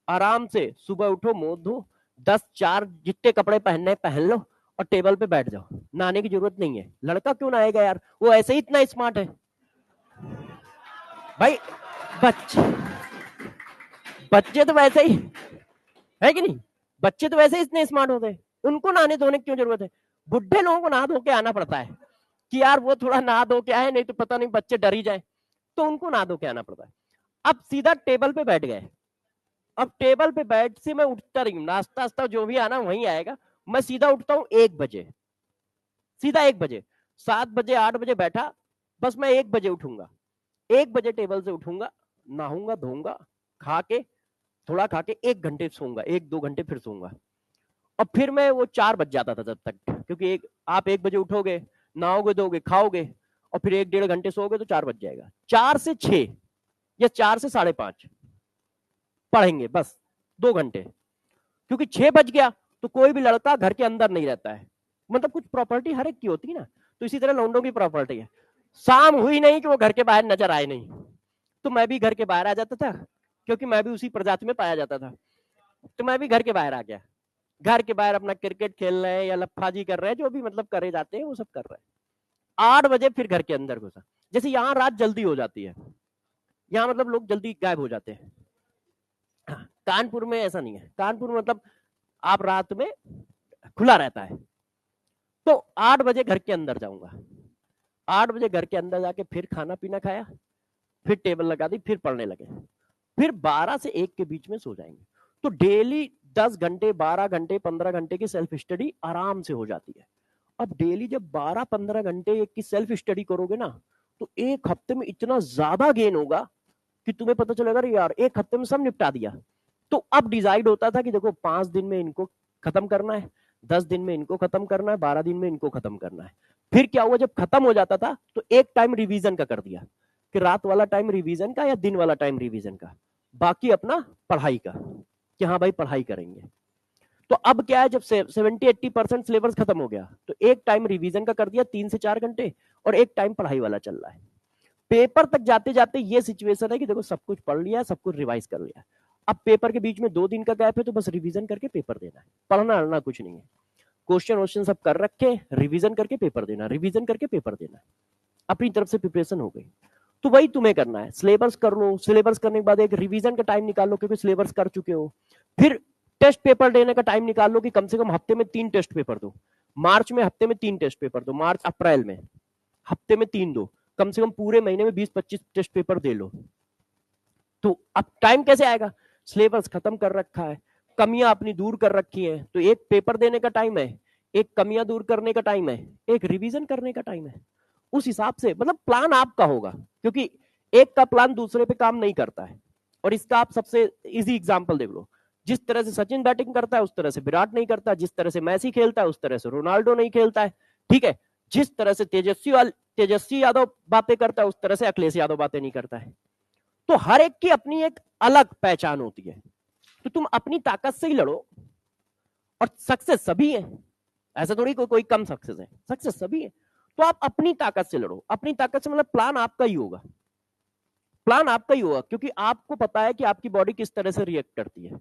आराम से सुबह उठो, मुंह धो, 10 4 जितने कपड़े पहनने पहन लो और टेबल पे बैठ जाओ, नहाने की जरूरत नहीं है। लड़का क्यों नहाएगा यार, वो ऐसे ही इतना स्मार्ट है भाई। बच्चे बच्चे तो वैसे ही है कि नहीं, बच्चे तो वैसे ही इतने स्मार्ट होते हैं, उनको नहाने धोने की क्यों जरूरत है। बुढ़े लोगों को नहा धो के आना पड़ता है कि यार वो थोड़ा नहा धो के आए, नहीं तो पता नहीं बच्चे डर ही जाए, तो उनको नहा धो के आना पड़ता है। अब सीधा टेबल पे बैठ गए। अब टेबल पे बैठ से मैं उठता रही हूँ, नाश्ता वास्ता जो भी आना वहीं आएगा। मैं सीधा उठता हूँ 1 बजे, सीधा 1 बजे, 7 बजे 8 बजे बैठा, बस मैं 1 बजे उठूंगा, 1 बजे टेबल से उठूंगा, नहाऊंगा धोऊंगा, खा के थोड़ा खा के 1 घंटे सोऊंगा, 1-2 घंटे फिर सोऊंगा। और फिर मैं वो 4 बज जाता था तब तक, क्योंकि आप 1 बजे उठोगे, नहाओगे धोगे खाओगे और फिर 1-1.5 घंटे सोओगे तो 4 बज जाएगा। 4 से 6 या 4 से 5:30 पढ़ेंगे बस, 2 घंटे, क्योंकि 6 बज गया तो कोई भी लड़का घर के अंदर नहीं रहता है, मतलब कुछ प्रॉपर्टी हर एक की होती है ना, तो इसी तरह लौंडों की प्रॉपर्टी है। शाम हुई नहीं कि वो घर के बाहर नजर आए नहीं, तो मैं भी घर के बाहर आ जाता था, क्योंकि मैं भी उसी प्रजाति में पाया जाता था, तो मैं भी घर के बाहर आ गया। घर के बाहर अपना क्रिकेट खेल रहे हैं या लफाजी कर रहे हैं, जो भी मतलब करे जाते हैं वो सब कर रहे हैं। 8 बजे फिर घर के अंदर घुसा। जैसे यहाँ रात जल्दी हो जाती है, यहाँ मतलब लोग जल्दी गायब हो जाते हैं। कानपुर में ऐसा नहीं है, कानपुर में मतलब आप रात में खुला रहता है। तो 8 बजे घर के अंदर जाऊंगा, 8 बजे घर के अंदर जाके फिर खाना पीना खाया, फिर टेबल लगा दी, फिर पढ़ने लगे, फिर 12 से 1 के बीच में सो जाएंगे। तो डेली 10 घंटे 12 घंटे 15 घंटे की सेल्फ स्टडी आराम से हो जाती है। अब डेली जब 12-15 घंटे की सेल्फ स्टडी करोगे ना, तो एक हफ्ते में इतना ज्यादा गेन होगा कि तुम्हें पता चलेगा यार एक हफ्ते में सब निपटा दिया। तो अब डिसाइड होता था कि देखो 5 दिन में इनको खत्म करना है, 10 दिन में इनको खत्म करना है, 12 दिन में इनको खत्म करना है। फिर क्या हुआ, जब खत्म हो जाता था तो एक टाइम रिवीजन का कर दिया, कि रात वाला टाइम रिवीजन का या दिन वाला टाइम रिवीजन का, बाकी अपना पढ़ाई का, कि हाँ भाई पढ़ाई करेंगे। तो अब क्या है, जब 70-80% सिलेबस खत्म हो गया तो एक टाइम रिवीजन का कर दिया 3 से 4 घंटे, और एक टाइम पढ़ाई वाला चल रहा है। पेपर तक जाते जाते ये सिचुएशन है कि देखो सब कुछ पढ़ लिया, सब कुछ रिवाइज कर लिया, अब पेपर के बीच में 2 दिन का गैप है, तो बस रिवीजन करके पेपर देना है, पढ़ना अड़ना कुछ नहीं है। क्वेश्चन वोश्चन सब कर रखे, रिवीजन करके पेपर देना, रिवीजन करके पेपर देना, अपनी तरफ से प्रिपरेशन हो गई। तो वही तुम्हें करना है, सिलेबस कर लो, सिलेबस करने के बाद एक रिवीजन का टाइम निकाल लो, क्योंकि सिलेबस कर चुके हो। फिर टेस्ट पेपर देने का टाइम निकाल लो कि कम से कम हफ्ते में 3 टेस्ट पेपर दो। मार्च में हफ्ते में 3 टेस्ट पेपर दो, मार्च अप्रैल में हफ्ते में 3 दो, कम से कम पूरे महीने में 20-25 टेस्ट पेपर दे लो। तो अब टाइम कैसे आएगा, सिलेबस खत्म कर रखा है, कमियां अपनी दूर कर रखी है, तो एक पेपर देने का टाइम है, एक कमियां दूर करने का टाइम है, एक रिवीजन करने का टाइम है। उस हिसाब से मतलब प्लान आपका होगा, क्योंकि एक का प्लान दूसरे पे काम नहीं करता है। और इसका आप सबसे इजी एग्जांपल देख लो, जिस तरह से सचिन बैटिंग करता है उस तरह से विराट नहीं करता, जिस तरह से मैसी खेलता है उस तरह से रोनाल्डो नहीं खेलता है, ठीक है। जिस तरह से तेजस्वी यादव बातें करता है उस तरह से अखिलेश यादव बातें नहीं करता है। तो हर एक की अपनी एक अलग पहचान होती है। तो तुम अपनी ताकत से ही लड़ो, और सक्सेस सभी है, ऐसा थोड़ी कोई कम सक्सेस है, सक्सेस सभी है। तो आप अपनी ताकत से लड़ो, अपनी ताकत से मतलब प्लान आपका ही होगा, प्लान आपका ही होगा, क्योंकि आपको पता है कि आपकी बॉडी किस तरह से रिएक्ट करती है।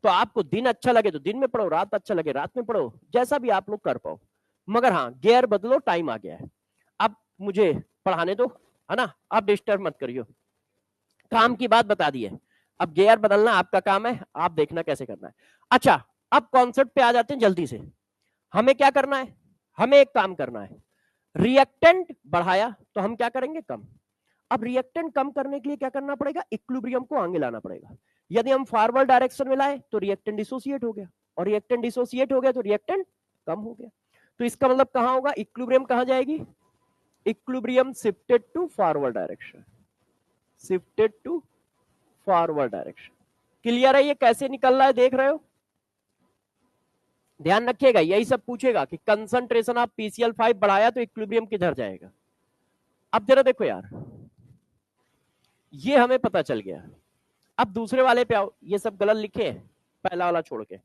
तो आपको दिन अच्छा लगे तो दिन में पढ़ो, रात अच्छा लगे रात में पढ़ो, जैसा भी आप लोग कर पाओ। मगर हाँ, गियर बदलो, टाइम आ गया है, अब मुझे पढ़ाने दो, है ना, आप डिस्टर्ब मत करियो। काम की बात बता दी है, अब गियर बदलना आपका काम है, आप देखना कैसे करना है। अच्छा, अब कॉन्सेप्ट पे आ जाते हैं जल्दी से। हमें क्या करना है, हमें एक काम करना है, रिएक्टेंट बढ़ाया तो हम क्या करेंगे, कम। अब रिएक्टेंट कम करने के लिए क्या करना पड़ेगा, इक्विलिब्रियम को आगे लाना पड़ेगा। यदि हम फॉरवर्ड डायरेक्शन में लाए तो रिएक्टेंट डिसोसिएट हो गया, और रिएक्टेंट डिसोसिएट हो गया तो रिएक्टेंट कम हो गया। तो इसका मतलब कहां होगा, इक्विलिब्रियम कहां जाएगी, equilibrium shifted to forward direction, shifted to forward direction. Clear है ये कैसे निकल रहा है, देख रहे हो। ध्यान रखिएगा, यही सब पूछेगा कि कंसंट्रेशन ऑफ PCl5 बढ़ाया तो इक्विलिब्रियम किधर जाएगा। अब जरा देखो यार, ये हमें पता चल गया। अब दूसरे वाले पे आओ, ये सब गलत लिखे हैं, पहला वाला छोड़ के।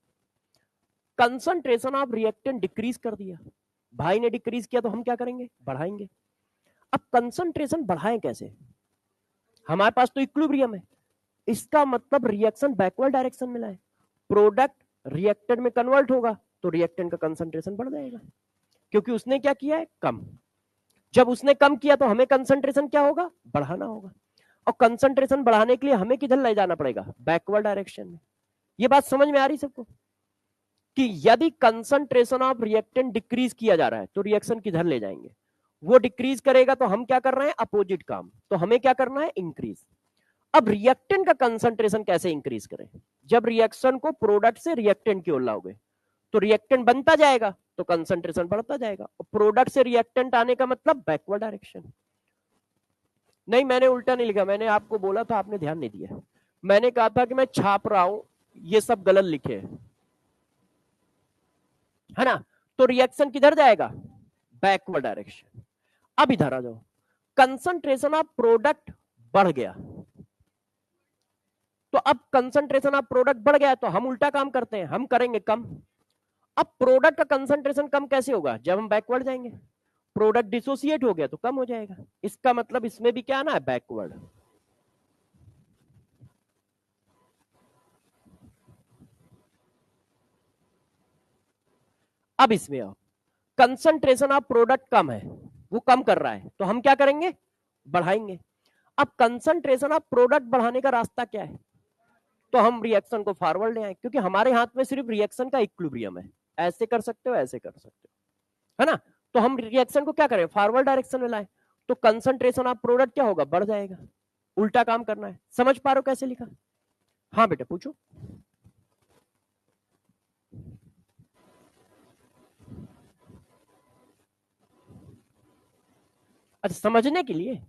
कंसंट्रेशन ऑफ रिएक्टेंट डिक्रीज कर दिया, भाई ने डिक्रीज किया तो हम क्या करेंगे, बढ़ाएंगे। अब कंसंट्रेशन बढ़ाएं कैसे, हमारे पास तो इक्विलिब्रियम है, इसका मतलब रिएक्शन बैकवर्ड डायरेक्शन में लाए, प्रोडक्ट रिएक्टेंट में कन्वर्ट होगा तो रिएक्टेंट का कंसंट्रेशन बढ़ जाएगा, क्योंकि उसने क्या किया है, कम। जब उसने कम किया तो हमें कंसंट्रेशन क्या होगा, बढ़ाना होगा। और कंसंट्रेशन बढ़ाने के लिए हमें किधर ले जाना पड़ेगा, बैकवर्ड डायरेक्शन में। ये बात समझ में आ रही सबको, कि यदि कंसंट्रेशन ऑफ रिएक्टेंट डिक्रीज किया जा रहा है तो रिएक्शन किधर ले जाएंगे, वो डिक्रीज करेगा तो हम क्या कर रहे हैं, अपोजिट काम, तो हमें क्या करना है, इंक्रीज। अब रिएक्टेंट का कंसंट्रेशन कैसे इंक्रीज करें, जब रिएक्शन को प्रोडक्ट से रिएक्टेंट की ओर लाओगे तो रिएक्टेंट बनता जाएगा तो कंसंट्रेशन बढ़ता जाएगा, और प्रोडक्ट से रिएक्टेंट आने का मतलब बैकवर्ड डायरेक्शन। नहीं, मैंने उल्टा नहीं लिखा, मैंने आपको बोला था, आपने ध्यान नहीं दिया। मैंने कहा था कि मैं छाप रहा हूं, ये सब गलत लिखे है ना। तो रिएक्शन किधर जाएगा, बैकवर्ड डायरेक्शन। अब इधर आ जाओ, कंसंट्रेशन ऑफ प्रोडक्ट बढ़ गया, तो अब कंसंट्रेशन ऑफ प्रोडक्ट बढ़ गया तो हम उल्टा काम करते हैं, हम करेंगे कम। अब प्रोडक्ट का कंसंट्रेशन कम कैसे होगा, जब हम बैकवर्ड जाएंगे, प्रोडक्ट डिसोसिएट हो गया तो कम हो जाएगा, इसका मतलब इसमें भी क्या आना है, बैकवर्ड। अब इसमें आओ, कंसंट्रेशन ऑफ प्रोडक्ट कम है, वो कम कर रहा है तो हम क्या करेंगे, बढ़ाएंगे। अब कंसंट्रेशन ऑफ प्रोडक्ट बढ़ाने का रास्ता क्या है, तो हम रिएक्शन को फॉरवर्ड ले आए, क्योंकि हमारे हाथ में सिर्फ रिएक्शन का इक्विलिब्रियम है, ऐसे कर सकते हो ऐसे कर सकते हो, है ना। तो हम रिएक्शन को क्या करें, फॉरवर्ड डायरेक्शन में लाए, तो कंसंट्रेशन ऑफ प्रोडक्ट क्या होगा, बढ़ जाएगा। उल्टा काम करना है, समझ पा रहे हो कैसे लिखा। हाँ बेटा पूछो। अच्छा, समझने के लिए,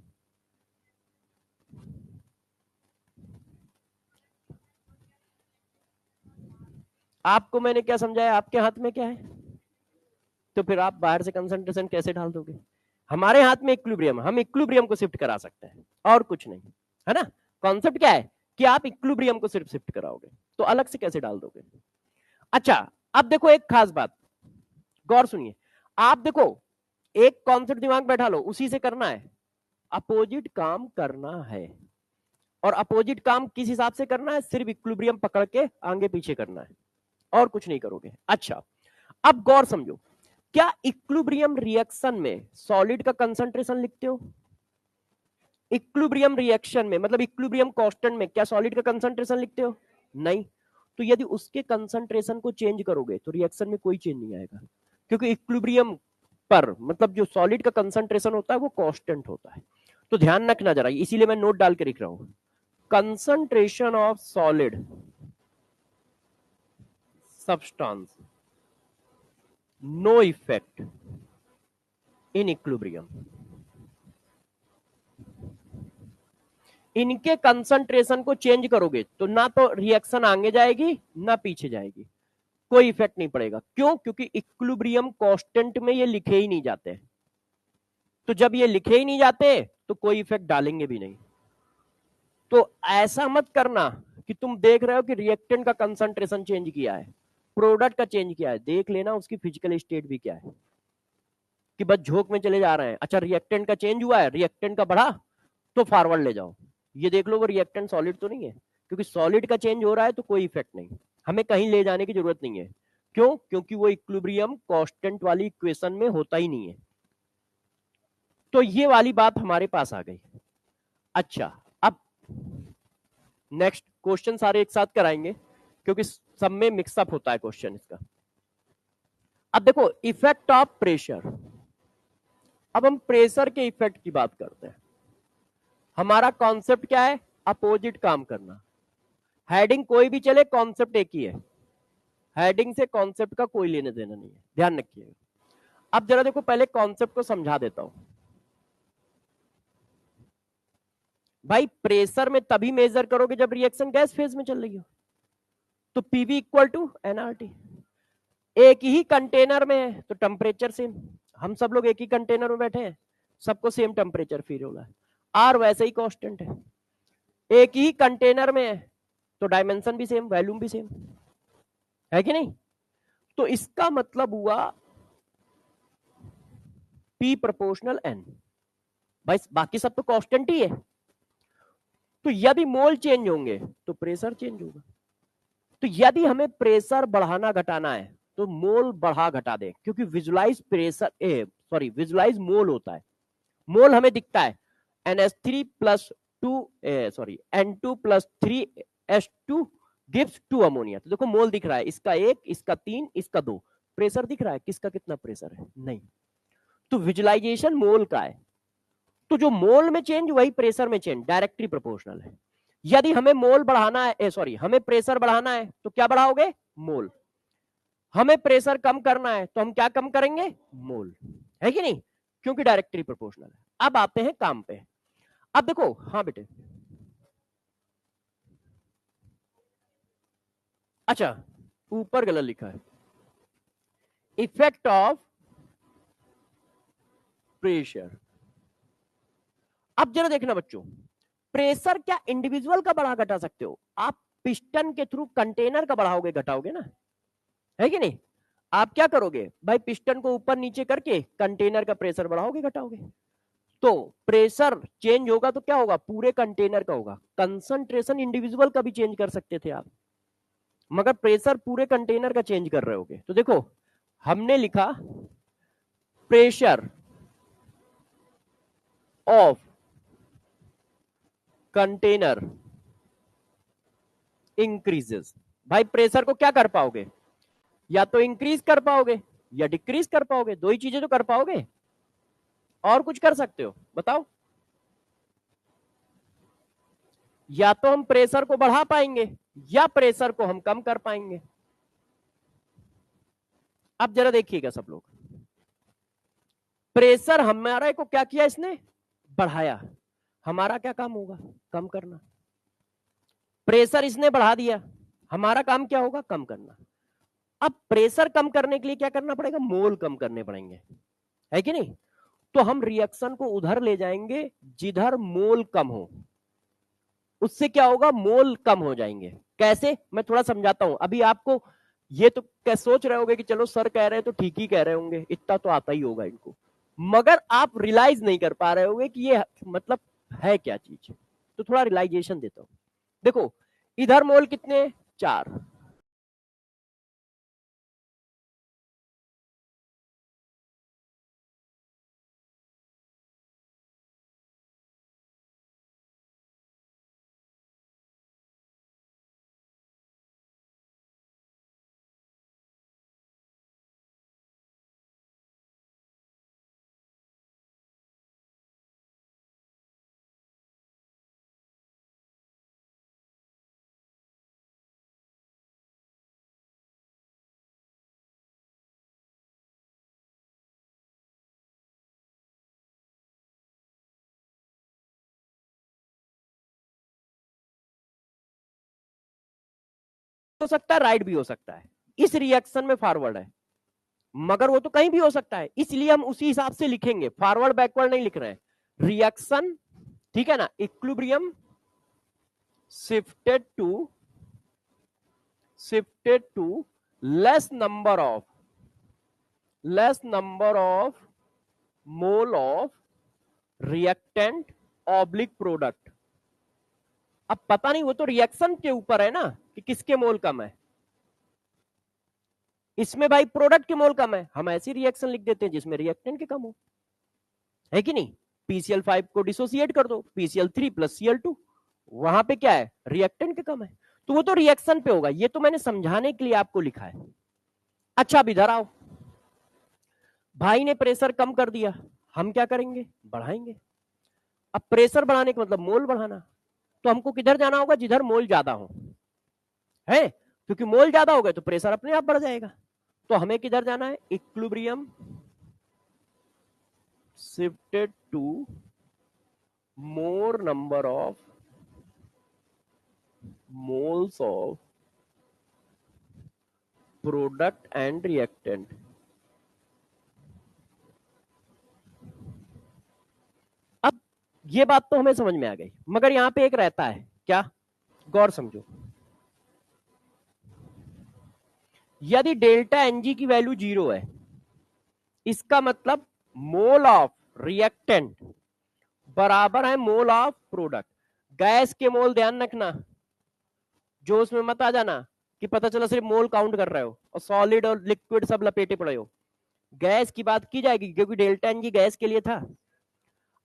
आपको मैंने क्या समझाया, आपके हाथ में क्या है, तो फिर आप बाहर से कंसंट्रेशन कैसे डाल दोगे। हमारे हाथ में इक्विलिब्रियम, हम इक्विलिब्रियम को शिफ्ट करा सकते हैं और कुछ नहीं, है ना। कॉन्सेप्ट क्या है कि आप इक्विलिब्रियम को सिर्फ शिफ्ट कराओगे, तो अलग से कैसे डाल दोगे। अच्छा, अब देखो एक खास बात, गौर सुनिए। आप देखो, एक कॉन्सेप्ट दिमाग बैठा लो, उसी से करना है, अपोजिट काम करना है। और अपोजिट काम किस हिसाब से करना है, सिर्फ इक्विलिब्रियम पकड़ के आगे पीछे करना है, और कुछ नहीं करोगे। अच्छा, अब गौर समझो, क्या इक्विलिब्रियम रिएक्शन में सॉलिड का कंसंट्रेशन लिखते हो, इक्विलिब्रियम रिएक्शन में मतलब इक्विलिब्रियम कांस्टेंट में क्या सॉलिड का कंसंट्रेशन लिखते हो, नहीं। तो यदि उसके कंसंट्रेशन को चेंज करोगे तो रिएक्शन में कोई चेंज नहीं आएगा, क्योंकि इक्विलिब्रियम पर मतलब जो सॉलिड का कंसंट्रेशन होता है वो कांस्टेंट होता है। तो ध्यान रखना जरा, इसीलिए मैं नोट डाल के लिख रहा हूं, concentration of solid substance no effect in equilibrium. इनके कंसंट्रेशन को चेंज करोगे तो ना तो रिएक्शन आगे जाएगी ना पीछे जाएगी, कोई इफेक्ट नहीं पड़ेगा। क्यों? क्योंकि इक्विलिब्रियम कांस्टेंट में ये लिखे ही नहीं जाते। तो जब ये लिखे ही नहीं जाते तो कोई इफेक्ट डालेंगे भी नहीं। तो ऐसा मत करना कि तुम देख रहे हो कि रिएक्टेंट का कंसंट्रेशन चेंज किया है, प्रोडक्ट का चेंज किया है, देख लेना उसकी फिजिकल स्टेट भी क्या है। कि बस झोंक में चले जा रहे हैं, अच्छा रिएक्टेंट का चेंज हुआ है, रिएक्टेंट का बढ़ा तो फॉरवर्ड ले जाओ, ये देख लो वो रिएक्टेंट सॉलिड तो नहीं है। क्योंकि सॉलिड का चेंज हो रहा है तो कोई इफेक्ट नहीं, हमें कहीं ले जाने की जरूरत नहीं है। क्यों? क्योंकि वो इक्विलिब्रियम कांस्टेंट वाली इक्वेशन में होता ही नहीं है। तो ये वाली बात हमारे पास आ गई। अच्छा, अब नेक्स्ट क्वेश्चन सारे एक साथ कराएंगे क्योंकि सब में मिक्सअप होता है क्वेश्चन इसका। अब देखो इफेक्ट ऑफ प्रेशर। अब हम प्रेशर के इफेक्ट की बात करते हैं। हमारा कॉन्सेप्ट क्या है? अपोजिट काम करना। हेडिंग कोई भी चले, कॉन्सेप्ट एक ही है। हेडिंग से कॉन्सेप्ट का कोई लेने देना नहीं है, ध्यान रखिएगा। अब जरा देखो पहले कॉन्सेप्ट को समझा देता हूं। भाई प्रेशर में तभी मेजर करोगे जब रिएक्शन गैस फेज में चल रही हो। तो पीवी इक्वल टू एनआरटी। एक ही कंटेनर में है तो टेम्परेचर सेम, हम सब लोग एक ही कंटेनर में बैठे हैं, सबको सेम टेम्परेचर फील हो रहा है। आर वैसे ही कांस्टेंट है, एक ही कंटेनर में है तो डायमेंशन भी सेम, वॉल्यूम भी सेम है कि नहीं। तो इसका मतलब हुआ P प्रोपोर्शनल N। भाई बाकी सब तो कांस्टेंट ही है, तो यदि मोल चेंज होंगे तो प्रेशर चेंज होगा। तो यदि हमें प्रेशर बढ़ाना घटाना है तो मोल बढ़ा घटा दे, क्योंकि विजुलाइज प्रेशर सॉरी विजुलाइज मोल होता है। मोल हमें दिखता है NH3 plus 2 sorry N2 plus 3H2 gives 2 ammonia. तो देखो मोल दिख रहा है, इसका 1, इसका 3, इसका 2। प्रेशर दिख रहा है, किसका कितना प्रेशर है? नहीं। तो विजुलाइजेशन मोल का है, तो जो मोल में चेंज वही प्रेशर में चेंज, डायरेक्टली प्रोपोर्शनल है। यदि हमें मोल बढ़ाना है सॉरी हमें प्रेशर बढ़ाना है तो क्या बढ़ाओगे? मोल। हमें प्रेशर कम करना है तो हम क्या कम करेंगे? मोल। है कि नहीं? क्योंकि डायरेक्टली प्रोपोर्शनल है। अब आते हैं काम पे। अब देखो, हाँ बेटे, अच्छा ऊपर गलत लिखा है, इफेक्ट ऑफ प्रेशर। अब जरा देखना बच्चों, प्रेशर क्या इंडिविजुअल का बढ़ा घटा सकते हो आप? पिस्टन के थ्रू कंटेनर का बढ़ाओगे घटाओगे ना, है कि नहीं? आप क्या करोगे भाई? पिस्टन को ऊपर नीचे करके कंटेनर का प्रेशर बढ़ाओगे घटाओगे। तो प्रेशर चेंज होगा तो क्या होगा? पूरे कंटेनर का होगा। कंसंट्रेशन इंडिविजुअल का भी चेंज कर सकते थे आप, मगर प्रेशर पूरे कंटेनर का चेंज कर रहे होगे। तो देखो हमने लिखा प्रेशर ऑफ कंटेनर इंक्रीजेस। भाई प्रेशर को क्या कर पाओगे? या तो इंक्रीज कर पाओगे या डिक्रीज कर पाओगे, दो ही चीजें तो कर पाओगे। और कुछ कर सकते हो? बताओ। या तो हम प्रेशर को बढ़ा पाएंगे या प्रेशर को हम कम कर पाएंगे। अब जरा देखिएगा सब लोग, प्रेशर हमारे को क्या किया इसने? बढ़ाया। हमारा क्या काम होगा? कम करना। प्रेशर इसने बढ़ा दिया, हमारा काम क्या होगा? कम करना। अब प्रेशर कम करने के लिए क्या करना पड़ेगा? मोल कम करने पड़ेंगे, है कि नहीं? तो हम रिएक्शन को उधर ले जाएंगे जिधर मोल कम हो। उससे क्या होगा? मोल कम हो जाएंगे। कैसे? मैं थोड़ा समझाता हूं। अभी आपको ये तो क्या सोच रहे होगे कि चलो सर कह रहे हैं तो ठीक ही कह रहे होंगे, इतना तो आता ही होगा इनको, मगर आप रियलाइज नहीं कर पा रहे होगे कि ये मतलब है क्या चीज। तो थोड़ा रियलाइजेशन देता हूं। देखो इधर मोल कितने? 4। हो सकता है, राइट भी हो सकता है, इस रिएक्शन में फॉरवर्ड है, मगर वो तो कहीं भी हो सकता है, इसलिए हम उसी हिसाब से लिखेंगे, फॉरवर्ड बैकवर्ड नहीं लिख रहे हैं। रिएक्शन, ठीक है ना, equilibrium shifted to less number of mole of reactant oblique product. अब पता नहीं, वो तो रिएक्शन के ऊपर है ना कि किसके मोल कम है। इसमें भाई प्रोडक्ट के मोल कम है, हम ऐसी रिएक्शन लिख देते हैं जिसमें रिएक्टेंट के कम हो, है कि नहीं। PCl5 को डिसोसिएट कर दो, PCl3 प्लस Cl2, वहां पे क्या है, रिएक्टेंट के कम है, तो वो तो रिएक्शन पे होगा। ये तो मैंने समझाने के लिए आपको लिखा है। अच्छा, अब इधर आओ, भाई ने प्रेशर कम कर दिया, हम क्या करेंगे, बढ़ाएंगे। अब प्रेशर बढ़ाने का मतलब मोल बढ़ाना, तो हमको किधर जाना होगा, जिधर मोल ज्यादा हो, है, क्योंकि मोल ज्यादा हो गए तो प्रेशर अपने आप बढ़ जाएगा। तो हमें किधर जाना है, equilibrium shifted to more number of moles of product and reactant। अब ये बात तो हमें समझ में आ गई, मगर यहां पे एक रहता है क्या, गौर समझो। यदि डेल्टा एनजी की वैल्यू 0 है, इसका मतलब मोल ऑफ रिएक्टेंट बराबर है मोल ऑफ प्रोडक्ट। गैस के मोल ध्यान रखना, जो उसमें मत आ जाना कि पता चला सिर्फ मोल काउंट कर रहे हो और सॉलिड और लिक्विड सब लपेटे पड़े हो। गैस की बात की जाएगी क्योंकि डेल्टा एनजी गैस के लिए था।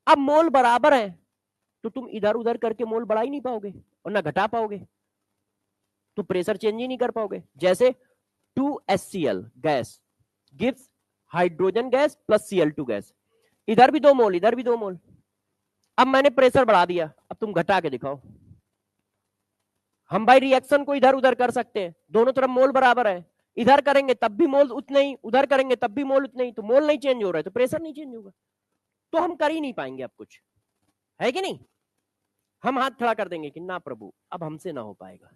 अब मोल बराबर है तो तुम इधर उधर करके मोल बढ़ा ही नहीं पाओगे और ना घटा पाओगे, तो प्रेशर चेंज ही नहीं कर पाओगे। जैसे 2HCl gas gives hydrogen gas plus Cl2 gas, इधर भी 2 मोल, इधर भी 2 मोल। अब मैंने प्रेशर बढ़ा दिया, अब तुम घटा के दिखाओ। हम भाई रिएक्शन को इधर उधर कर सकते हैं, दोनों तरफ मोल बराबर है, इधर करेंगे तब भी मोल उतने ही, उधर करेंगे तब भी मोल उतने ही, तो मोल नहीं चेंज हो रहा है तो प्रेशर नहीं चेंज होगा, तो हम कर ही नहीं पाएंगे अब कुछ, है कि नहीं। हम हाथ खड़ा कर देंगे कि ना प्रभु अब हमसे ना हो पाएगा,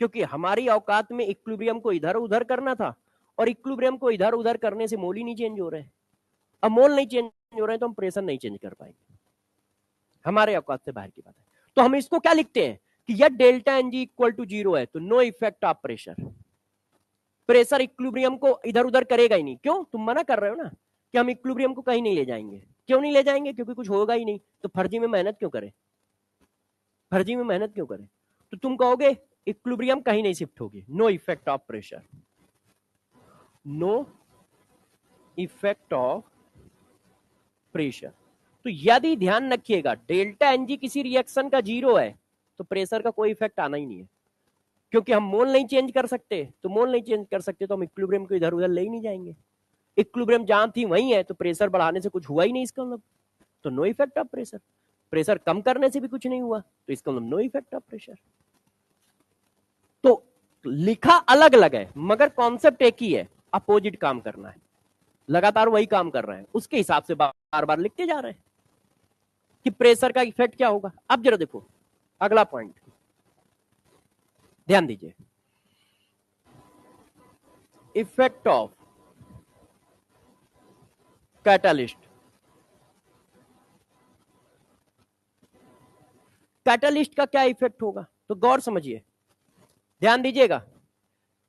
क्योंकि हमारी औकात में इक्विलिब्रियम को इधर उधर करना था और इक्विलिब्रियम को इधर उधर करने से मोल ही नहीं चेंज हो रहे। अब मोल नहीं चेंज हो रहे तो हम प्रेशर नहीं चेंज कर पाएंगे, हमारे औकात से बाहर की बात है। तो हम इसको क्या लिखते हैं कि यह डेल्टा एनजी इक्वल टू 0 है तो no effect of pressure. Pressure equilibrium को इधर उधर करेगा ही नहीं। क्यों, तुम मना कर रहे हो ना कि हम इक्विलिब्रियम को कहीं नहीं ले जाएंगे। क्यों नहीं ले जाएंगे, क्योंकि कुछ होगा ही नहीं, तो फर्जी में मेहनत क्यों करें, फर्जी में मेहनत क्यों करें। तो तुम कहोगे इक्विलिब्रियम कहीं नहीं शिफ्ट होगी, no effect of pressure, no effect of pressure. तो यदि ध्यान रखिएगा डेल्टा एनजी किसी रिएक्शन का 0 है तो प्रेशर का कोई इफेक्ट आना ही नहीं है, क्योंकि हम मोल नहीं चेंज कर सकते, तो मोल नहीं चेंज कर सकते तो हम इक्विलिब्रियम को इधर उधर ले ही नहीं जाएंगे। इक्विलिब्रियम जहां थी वहीं है तो प्रेशर बढ़ाने से कुछ हुआ ही नहीं, इसका मतलब तो no effect of pressure. Pressure कम करने से भी कुछ नहीं हुआ तो इसका मतलब नो इफेक्ट ऑफ प्रेशर। तो लिखा अलग अलग है मगर कॉन्सेप्ट एक ही है, अपोजिट काम करना है, लगातार वही काम कर रहे हैं, उसके हिसाब से बार बार लिखते जा रहे हैं कि प्रेशर का इफेक्ट क्या होगा। अब जरा देखो अगला पॉइंट, ध्यान दीजिए, इफेक्ट ऑफ कैटलिस्ट। कैटलिस्ट का क्या इफेक्ट होगा, तो गौर समझिए, ध्यान दीजिएगा।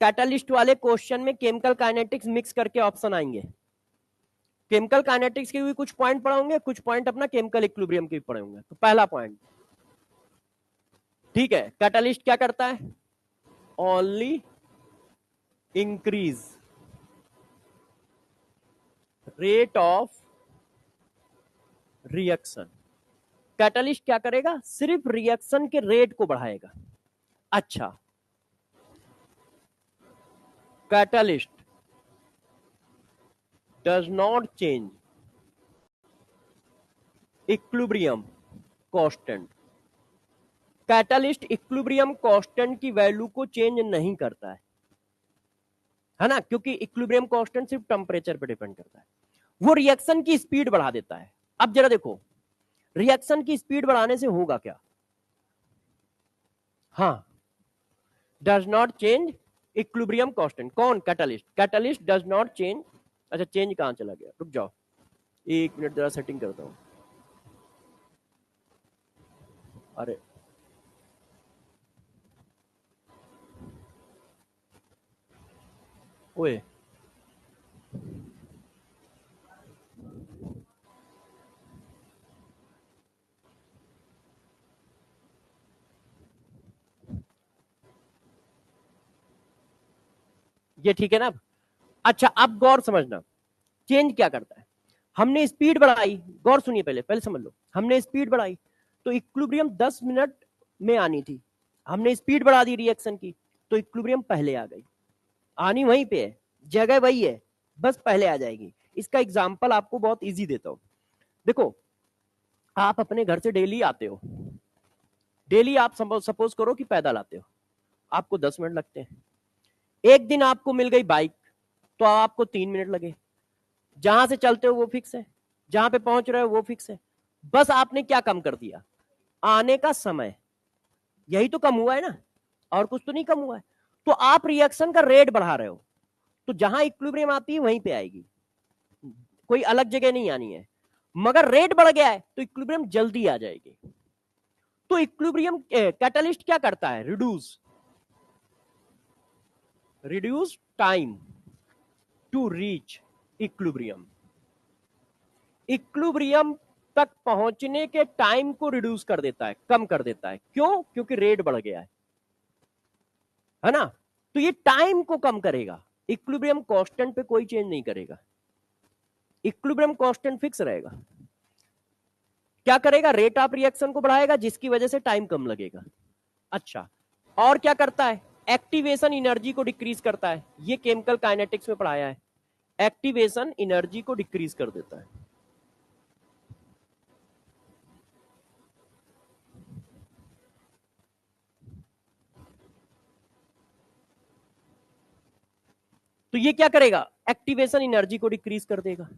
कैटलिस्ट वाले क्वेश्चन में केमिकल काइनेटिक्स मिक्स करके ऑप्शन आएंगे। केमिकल काइनेटिक्स के भी कुछ पॉइंट पढ़े होंगे, कुछ पॉइंट अपना केमिकल इक्विलिब्रियम के भी पढ़े होंगे। तो पहला पॉइंट, ठीक है, कैटलिस्ट क्या करता है, only increase rate of reaction. Catalyst क्या करेगा, सिर्फ रिएक्शन के रेट को बढ़ाएगा। अच्छा, catalyst does not change equilibrium constant. Catalyst equilibrium constant की वैल्यू को चेंज नहीं करता है ना, क्योंकि इक्विलिब्रियम कांस्टेंट सिर्फ टेम्परेचर पे डिपेंड करता है, वो रिएक्शन की स्पीड बढ़ा देता है। अब जरा देखो रिएक्शन की स्पीड बढ़ाने से होगा क्या, हाँ, does not change equilibrium constant. कौन? Catalyst. Catalyst does not change. अच्छा चेंज कहां चला गया, रुक जाओ 1 मिनट जरा सेटिंग करता हूं। अरे ओए ये ठीक है ना? अच्छा अब गौर समझना, चेंज क्या करता है। हमने स्पीड बढ़ाई, गौर सुनिए, पहले पहले समझ लो। हमने स्पीड बढ़ाई तो इक्विलिब्रियम 10 मिनट में आनी थी, हमने स्पीड बढ़ा दी रिएक्शन की तो इक्विलिब्रियम पहले आ गई। आनी वहीं पे है, जगह वही है, बस पहले आ जाएगी। इसका एग्जांपल आपको बहुत इजी देता हूं। देखो आप अपने घर से डेली आते हो, डेली आप सपोज करो कि पैदल आते हो, आपको 10 मिनट लगते हैं। एक दिन आपको मिल गई बाइक तो आपको 3 मिनट लगे। जहां से चलते हो वो फिक्स है, जहां पे पहुंच रहे हो वो फिक्स है, बस आपने क्या कम कर दिया, आने का समय। यही तो कम हुआ है ना, और कुछ तो नहीं कम हुआ है। तो आप रिएक्शन का रेट बढ़ा रहे हो, तो जहां इक्विलिब्रियम आती है वहीं पे आएगी, कोई अलग जगह नहीं आनी है। मगर रेट बढ़ गया है तो इक्विलिब्रियम जल्दी आ जाएगी। तो इक्विलिब्रियम कैटलिस्ट क्या करता है, reduce time to reach equilibrium. Equilibrium तक पहुंचने के टाइम को रिड्यूस कर देता है, कम कर देता है। क्यों? क्योंकि रेट बढ़ गया है ना? तो ये टाइम को कम करेगा, इक्विलिब्रियम कांस्टेंट पे कोई चेंज नहीं करेगा, इक्विलिब्रियम कांस्टेंट फिक्स रहेगा। क्या करेगा, रेट ऑफ रिएक्शन को बढ़ाएगा जिसकी वजह से टाइम कम लगेगा। अच्छा और क्या करता है, एक्टिवेशन एनर्जी को डिक्रीज करता है। ये केमिकल काइनेटिक्स में पढ़ाया है, एक्टिवेशन एनर्जी को डिक्रीज कर देता है। तो ये क्या करेगा, एक्टिवेशन एनर्जी को डिक्रीज कर देगा।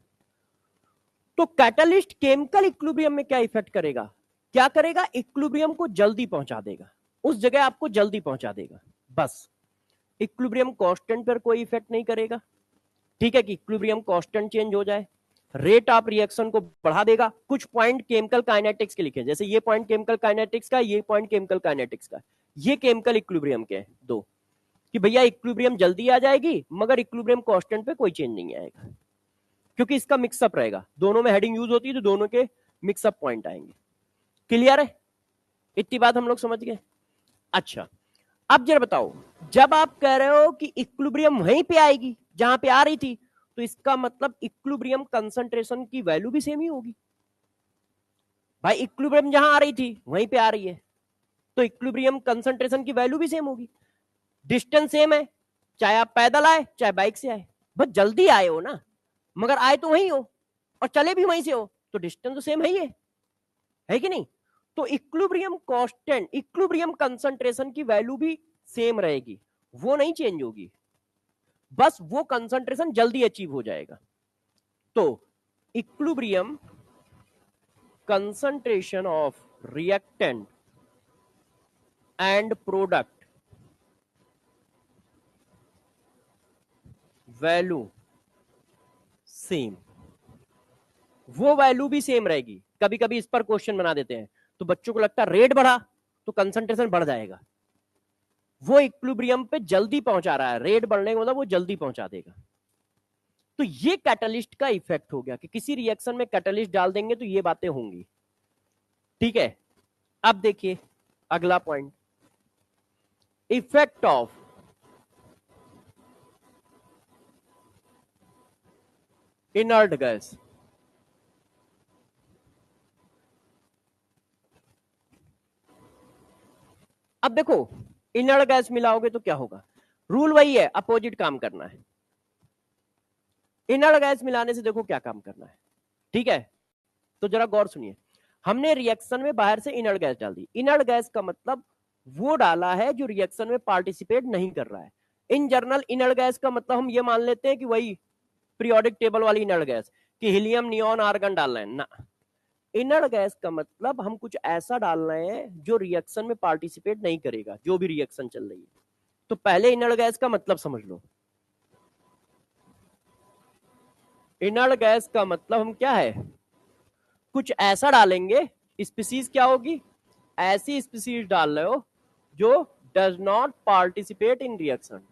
तो कैटलिस्ट केमिकल इक्विलिब्रियम में क्या इफेक्ट करेगा, क्या करेगा, इक्विलिब्रियम को जल्दी पहुंचा देगा, उस जगह आपको जल्दी पहुंचा देगा। बस इक्विलिब्रियम कांस्टेंट पर कोई इफेक्ट नहीं करेगा। ठीक है कि इक्विलिब्रियम कांस्टेंट चेंज हो जाए, रेट ऑफ रिएक्शन को बढ़ा देगा। कुछ पॉइंट केमिकल काइनेटिक्स के लिखे, जैसे ये पॉइंट केमिकल काइनेटिक्स का, ये पॉइंट केमिकल काइनेटिक्स का, ये केमिकल इक्विलिब्रियम के दो, कि भैया इक्विलिब्रियम जल्दी आ जाएगी मगर इक्विलिब्रियम कांस्टेंट पे कोई चेंज नहीं आएगा, क्योंकि इसका मिक्सअप रहेगा। दोनों में हेडिंग यूज होती है तो दोनों के मिक्सअप पॉइंट आएंगे। क्लियर है? इतनी बात हम लोग समझ गए। अच्छा अब जरा बताओ, जब आप कह रहे हो कि इक्विलिब्रियम वहीं पे आएगी जहां पे आ रही थी, तो इसका मतलब इक्विलिब्रियम कंसंट्रेशन की वैल्यू भी सेम ही होगी। भाई इक्विलिब्रियम जहां आ रही थी वहीं पे आ रही है, तो इक्विलिब्रियम कंसंट्रेशन की वैल्यू भी सेम होगी। डिस्टेंस सेम है, चाहे आप पैदल आए चाहे बाइक से आए, बस जल्दी आए हो ना, मगर आए तो वहीं हो और चले भी वहीं से हो, तो डिस्टेंस तो सेम है कि नहीं? तो इक्विलिब्रियम कांस्टेंट, इक्विलिब्रियम कंसंट्रेशन की वैल्यू भी सेम रहेगी, वो नहीं चेंज होगी, बस वो कंसंट्रेशन जल्दी अचीव हो जाएगा। तो equilibrium concentration of reactant and product value same, वो वैल्यू भी सेम रहेगी। कभी कभी इस पर क्वेश्चन बना देते हैं तो बच्चों को लगता है रेट बढ़ा तो कंसंट्रेशन बढ़ जाएगा, वो इक्विलिब्रियम पे जल्दी पहुंचा रहा है, रेट बढ़ने का मतलब वो जल्दी पहुंचा देगा। तो ये कैटलिस्ट का इफेक्ट हो गया कि किसी रिएक्शन में कैटलिस्ट डाल देंगे तो ये बातें होंगी। ठीक है, अब देखिए अगला point, effect of inert gas. अब देखो इनर्ट गैस मिलाओगे तो क्या होगा, रूल वही है, अपोजिट काम करना है। इनर्ट गैस मिलाने से देखो क्या काम करना है। ठीक है, तो जरा गौर सुनिए, हमने रिएक्शन में बाहर से इनर्ट गैस डाल दी। इनर्ट गैस का मतलब वो डाला है जो रिएक्शन में पार्टिसिपेट नहीं कर रहा है। इन जनरल इनर्ट गैस का मतलब हम ये मान लेते हैं कि वही पीरियोडिक टेबल वाली इनर्ट गैस, कि हीलियम नियॉन आर्गन डाल रहे हैं ना। इनर्ट गैस का मतलब हम कुछ ऐसा डाल रहे हैं जो रिएक्शन में पार्टिसिपेट नहीं करेगा, जो भी रिएक्शन चल रही है। तो पहले इनर्ट गैस का मतलब समझ लो। इनर्ट गैस का मतलब हम क्या है, कुछ ऐसा डालेंगे, स्पीसीज क्या होगी, ऐसी स्पीसीज डाल रहे हो जो does not participate in reaction.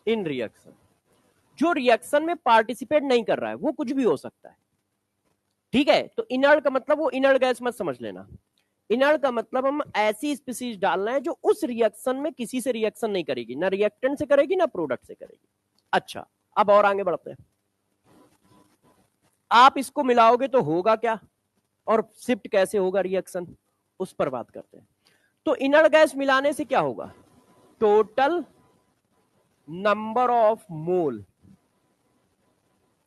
In reaction, जो रिएक्शन में पार्टिसिपेट नहीं कर रहा है, वो कुछ भी हो सकता है। ठीक है, तो इनर्ट का मतलब वो इनर्ट गैस मत समझ लेना। इनर्ट का मतलब हम ऐसी स्पीसीज डालना है जो उस रिएक्शन में किसी से रिएक्शन नहीं करेगी, ना रिएक्टेंट से करेगी ना प्रोडक्ट से करेगी। अच्छा, अब और आगे बढ़ते हैं। आप इसको मिलाओगे तो होगा क्या, और शिफ्ट कैसे होगा रिएक्शन, उस पर बात करते हैं। तो इनर्ट गैस मिलाने से क्या होगा, total number of mole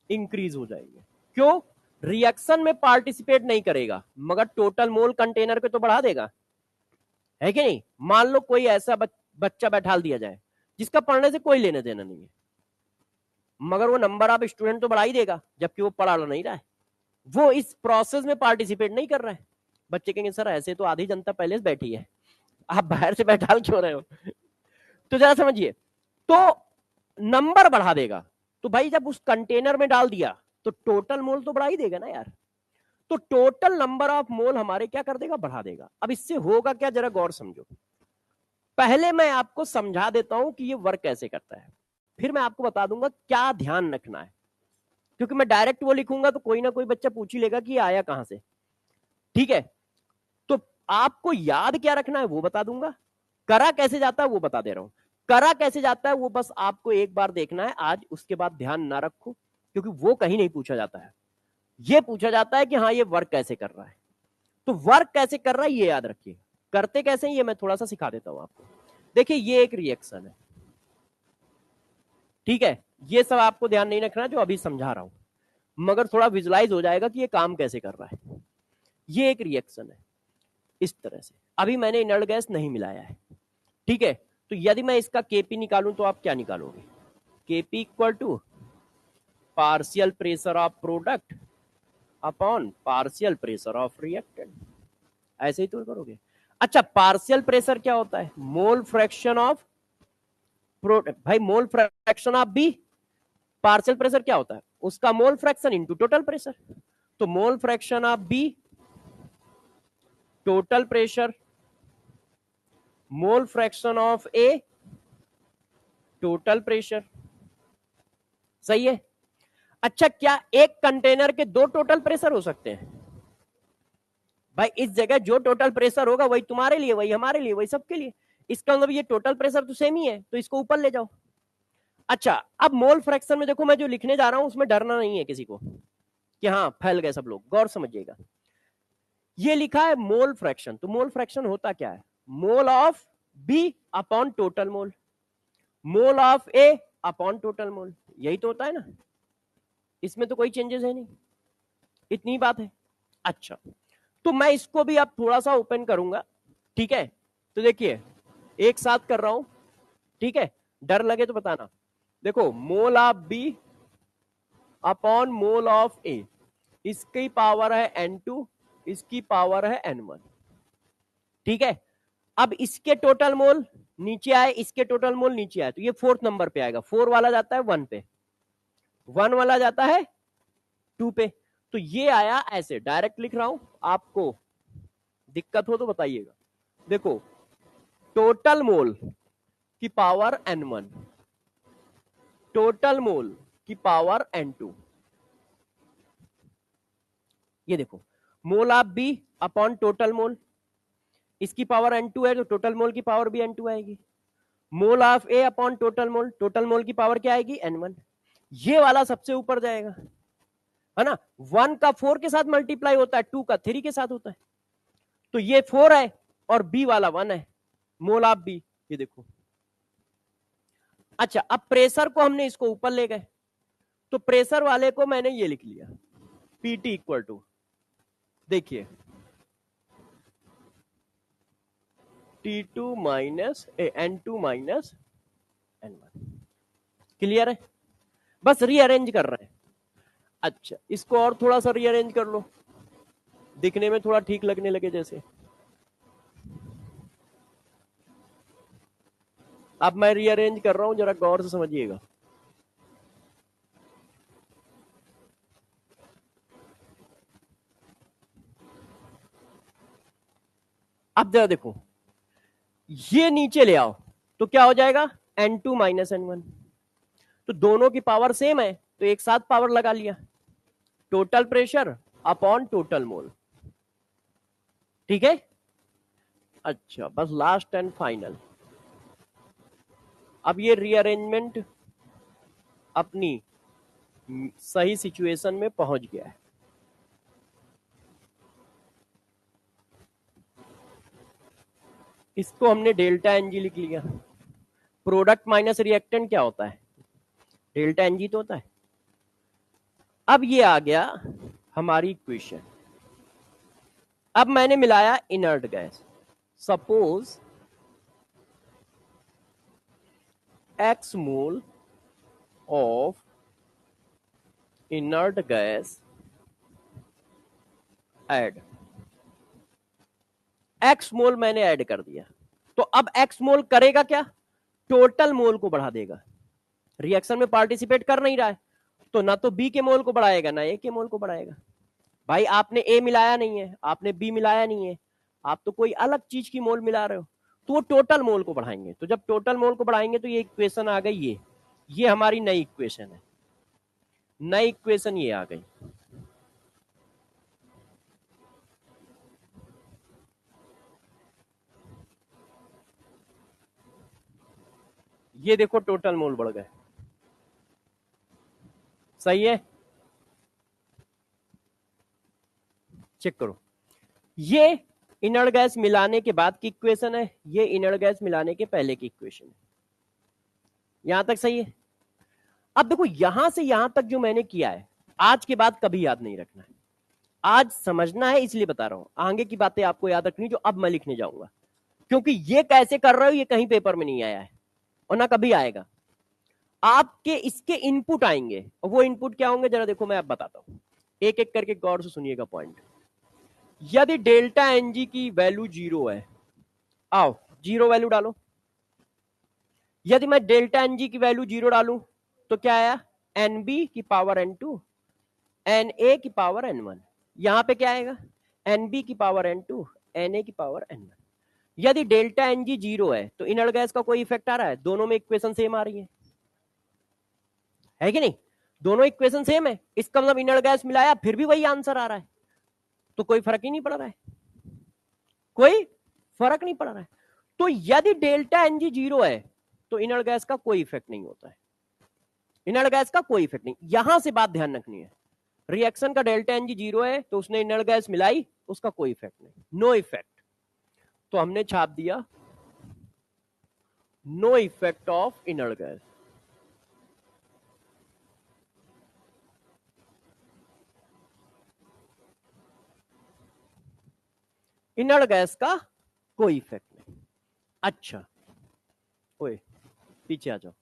increase हो जाएंगे। क्यों, रिएक्शन में पार्टिसिपेट नहीं करेगा मगर टोटल मोल कंटेनर पे तो बढ़ा देगा, है कि नहीं। मान लो कोई ऐसा बच्चा बैठा दिया जाए जिसका पढ़ने से कोई लेने देना नहीं है, मगर वो नंबर ऑफ स्टूडेंट तो बढ़ा ही देगा, जबकि वो पढ़ा नहीं रहा है, वो इस प्रोसेस में पार्टिसिपेट नहीं कर रहा है। बच्चे कहेंगे सर ऐसे तो आधी जनता पहले से बैठी है, आप बाहर से बैठा क्यों रहे हो। तो जरा समझिए, तो नंबर बढ़ा देगा, तो भाई जब उस कंटेनर में डाल दिया तो टोटल मोल तो बढ़ा ही देगा ना यार। तो टोटल नंबर ऑफ मोल हमारे क्या कर देगा, बढ़ा देगा। अब इससे होगा क्या, जरा गौर समझो। पहले मैं आपको समझा देता हूं कि ये वर्क कैसे करता है, फिर मैं आपको बता दूंगा क्या ध्यान रखना है, क्योंकि मैं डायरेक्ट वो लिखूंगा तो कोई ना कोई बच्चा पूछ ही लेगा कि ये आया कहां से। ठीक है, तो आपको याद क्या रखना है वो बता दूंगा, करा कैसे जाता है वो बता दे रहा हूं। करा कैसे जाता है वो बस आपको एक बार देखना है आज, उसके बाद ध्यान ना रखो, क्योंकि वो कहीं नहीं पूछा जाता है। ये पूछा जाता है कि हाँ ये वर्क कैसे कर रहा है। तो वर्क कैसे कर रहा है ये याद रखिए, करते कैसे ये मैं थोड़ा सा सिखा देता हूं आपको। देखिए ये एक रिएक्शन है, ठीक है, ये सब आपको ध्यान नहीं रखना जो अभी समझा रहा हूं, मगर थोड़ा विजुलाइज हो जाएगा कि ये काम कैसे कर रहा है। ये एक रिएक्शन है इस तरह से, अभी मैंने इनर्ट गैस नहीं मिलाया है। ठीक है, तो यदि मैं इसका केपी निकालूं तो आप क्या निकालोगे, KP equal to partial pressure of product upon partial pressure of reactant, ऐसे ही तो करोगे। अच्छा, पार्शियल प्रेशर क्या होता है, मोल फ्रैक्शन ऑफ प्रोडक्ट, भाई mole fraction of B. Partial pressure क्या होता है, उसका mole fraction into total pressure. तो mole fraction of B, total pressure, mole fraction of A, total pressure. सही है। अच्छा, क्या एक कंटेनर के दो टोटल प्रेशर हो सकते हैं, भाई इस जगह जो टोटल प्रेशर होगा वही तुम्हारे लिए, वही हमारे लिए, वही सबके लिए। इसका मतलब ये टोटल प्रेशर तो सेम ही है, तो इसको ऊपर ले जाओ। अच्छा, अब मोल फ्रैक्शन में देखो मैं जो लिखने जा रहा हूं उसमें डरना नहीं है किसी को कि हाँ फैल गए सब लोग, गौर समझिएगा। ये लिखा है मोल फ्रैक्शन, तो मोल फ्रैक्शन होता क्या है, mole of B upon total mole, mole of A upon total mole, यही तो होता है ना, इसमें तो कोई चेंजेस है नहीं, इतनी बात है। अच्छा, तो मैं इसको भी अब थोड़ा सा ओपन करूंगा, ठीक है। तो देखिए एक साथ कर रहा हूं, ठीक है, डर लगे तो बताना। देखो mole of B upon mole of A, इसकी पावर है n2, इसकी पावर है n1, ठीक है। अब इसके टोटल मोल नीचे आए, इसके टोटल मोल नीचे आए, तो ये फोर्थ नंबर पे आएगा, 4 वाला जाता है 1 पे, 1 वाला जाता है 2 पे। तो ये आया ऐसे, डायरेक्ट लिख रहा हूं, आपको दिक्कत हो तो बताइएगा। देखो टोटल मोल की पावर n1, टोटल मोल की पावर n2, ये देखो mole of B upon total mole, इसकी पावर n2 है तो टोटल मोल की पावर भी n2 आएगी। मोल of A upon total mole, total mole की पावर क्या आएगी n1, ये वाला सबसे ऊपर जाएगा, है ना। 1 का 4 के साथ मल्टीप्लाई होता है, 2 का 3 के साथ होता है, तो ये 4 है और बी वाला 1 है, मोल ऑफ बी, ये देखो। अच्छा, अब प्रेशर को हमने इसको ऊपर ले गए, तो प्रेशर वाले को मैंने ये लिख लिया, पीटी इक्वल टू, देखिए T2 minus N2 minus N1, clear है, बस रीअरेंज कर रहे हैं। अच्छा, इसको और थोड़ा सा रीअरेंज कर लो, दिखने में थोड़ा ठीक लगने लगे जैसे। अब मैं रीअरेंज कर रहा हूं, जरा गौर से समझिएगा। अब जरा देखो, ये नीचे ले आओ तो क्या हो जाएगा, N2 माइनस N1। तो दोनों की पावर सेम है तो एक साथ पावर लगा लिया, टोटल प्रेशर अपॉन टोटल मोल। ठीक है। अच्छा, बस लास्ट एंड फाइनल। अब ये रीअरेंजमेंट अपनी सही सिचुएशन में पहुंच गया है। इसको हमने डेल्टा एनजी लिख लिया। प्रोडक्ट माइनस रिएक्टेंट क्या होता है, डेल्टा एनजी तो होता है। अब ये आ गया हमारी इक्वेशन। अब मैंने मिलाया inert gas. Suppose x mole of inert gas add, x मोल मैंने ऐड कर दिया। तो अब x मोल करेगा क्या, टोटल मोल को बढ़ा देगा। रिएक्शन में पार्टिसिपेट कर नहीं रहा है तो ना तो B के मोल को बढ़ाएगा ना A के मोल को बढ़ाएगा। भाई आपने A मिलाया नहीं है, आपने B मिलाया नहीं है, आप तो कोई अलग चीज की मोल मिला रहे हो, तो वो टोटल मोल को बढ़ाएंगे। तो जब टोटल मोल को बढ़ाएंगे तो ये इक्वेशन आ गई, ये हमारी नई इक्वेशन है। नई इक्वेशन ये आ गई। ये देखो टोटल मोल बढ़ गए, सही है। चेक करो, ये इनर्ट गैस मिलाने के बाद की इक्वेशन है, ये इनर्ट गैस मिलाने के पहले की इक्वेशन है। यहां तक सही है। अब देखो यहां से यहां तक जो मैंने किया है, आज के बाद कभी याद नहीं रखना है, आज समझना है, इसलिए बता रहा हूं। आगे की बातें आपको याद रखनी जो अब मैं लिखने जाऊंगा, क्योंकि ये कैसे कर रहे हो ये कहीं पेपर में नहीं आया है और ना कभी आएगा। आपके इसके इनपुट आएंगे और वो इनपुट क्या होंगे जरा देखो, मैं अब बताता हूं, एक एक करके गौर से सुनिएगा पॉइंट। यदि डेल्टा एनजी की वैल्यू 0 है, आओ 0 वैल्यू डालो। यदि मैं डेल्टा एनजी की वैल्यू 0 डालूं तो क्या आया, एनबी की पावर N2 Na की पावर N1। यहां पे क्या आएगा, Nb की पावर N2 Na की पावर N1। यदि डेल्टा Ng 0 है तो इनर्ट गैस का कोई इफेक्ट आ रहा है, दोनों में इक्वेशन सेम आ रही है कि नहीं, दोनों इक्वेशन सेम है, इसका मतलब इनर्ट गैस मिलाया फिर भी वही आंसर आ रहा है, तो कोई फर्क ही नहीं पड़ रहा है, कोई फर्क नहीं पड़ रहा है। तो यदि डेल्टा Ng 0 है तो इनर्ट गैस का कोई इफेक्ट नहीं होता है, इनर्ट गैस का कोई इफेक्ट नहीं। यहां से बात ध्यान रखनी है, रिएक्शन का डेल्टा Ng 0 है तो उसने इनर्ट गैस मिलाई, उसका कोई इफेक्ट नहीं, नो इफेक्ट। तो हमने छाप दिया no effect of inert gas. Inert gas का कोई इफेक्ट नहीं। अच्छा, ओए पीछे आ जाओ।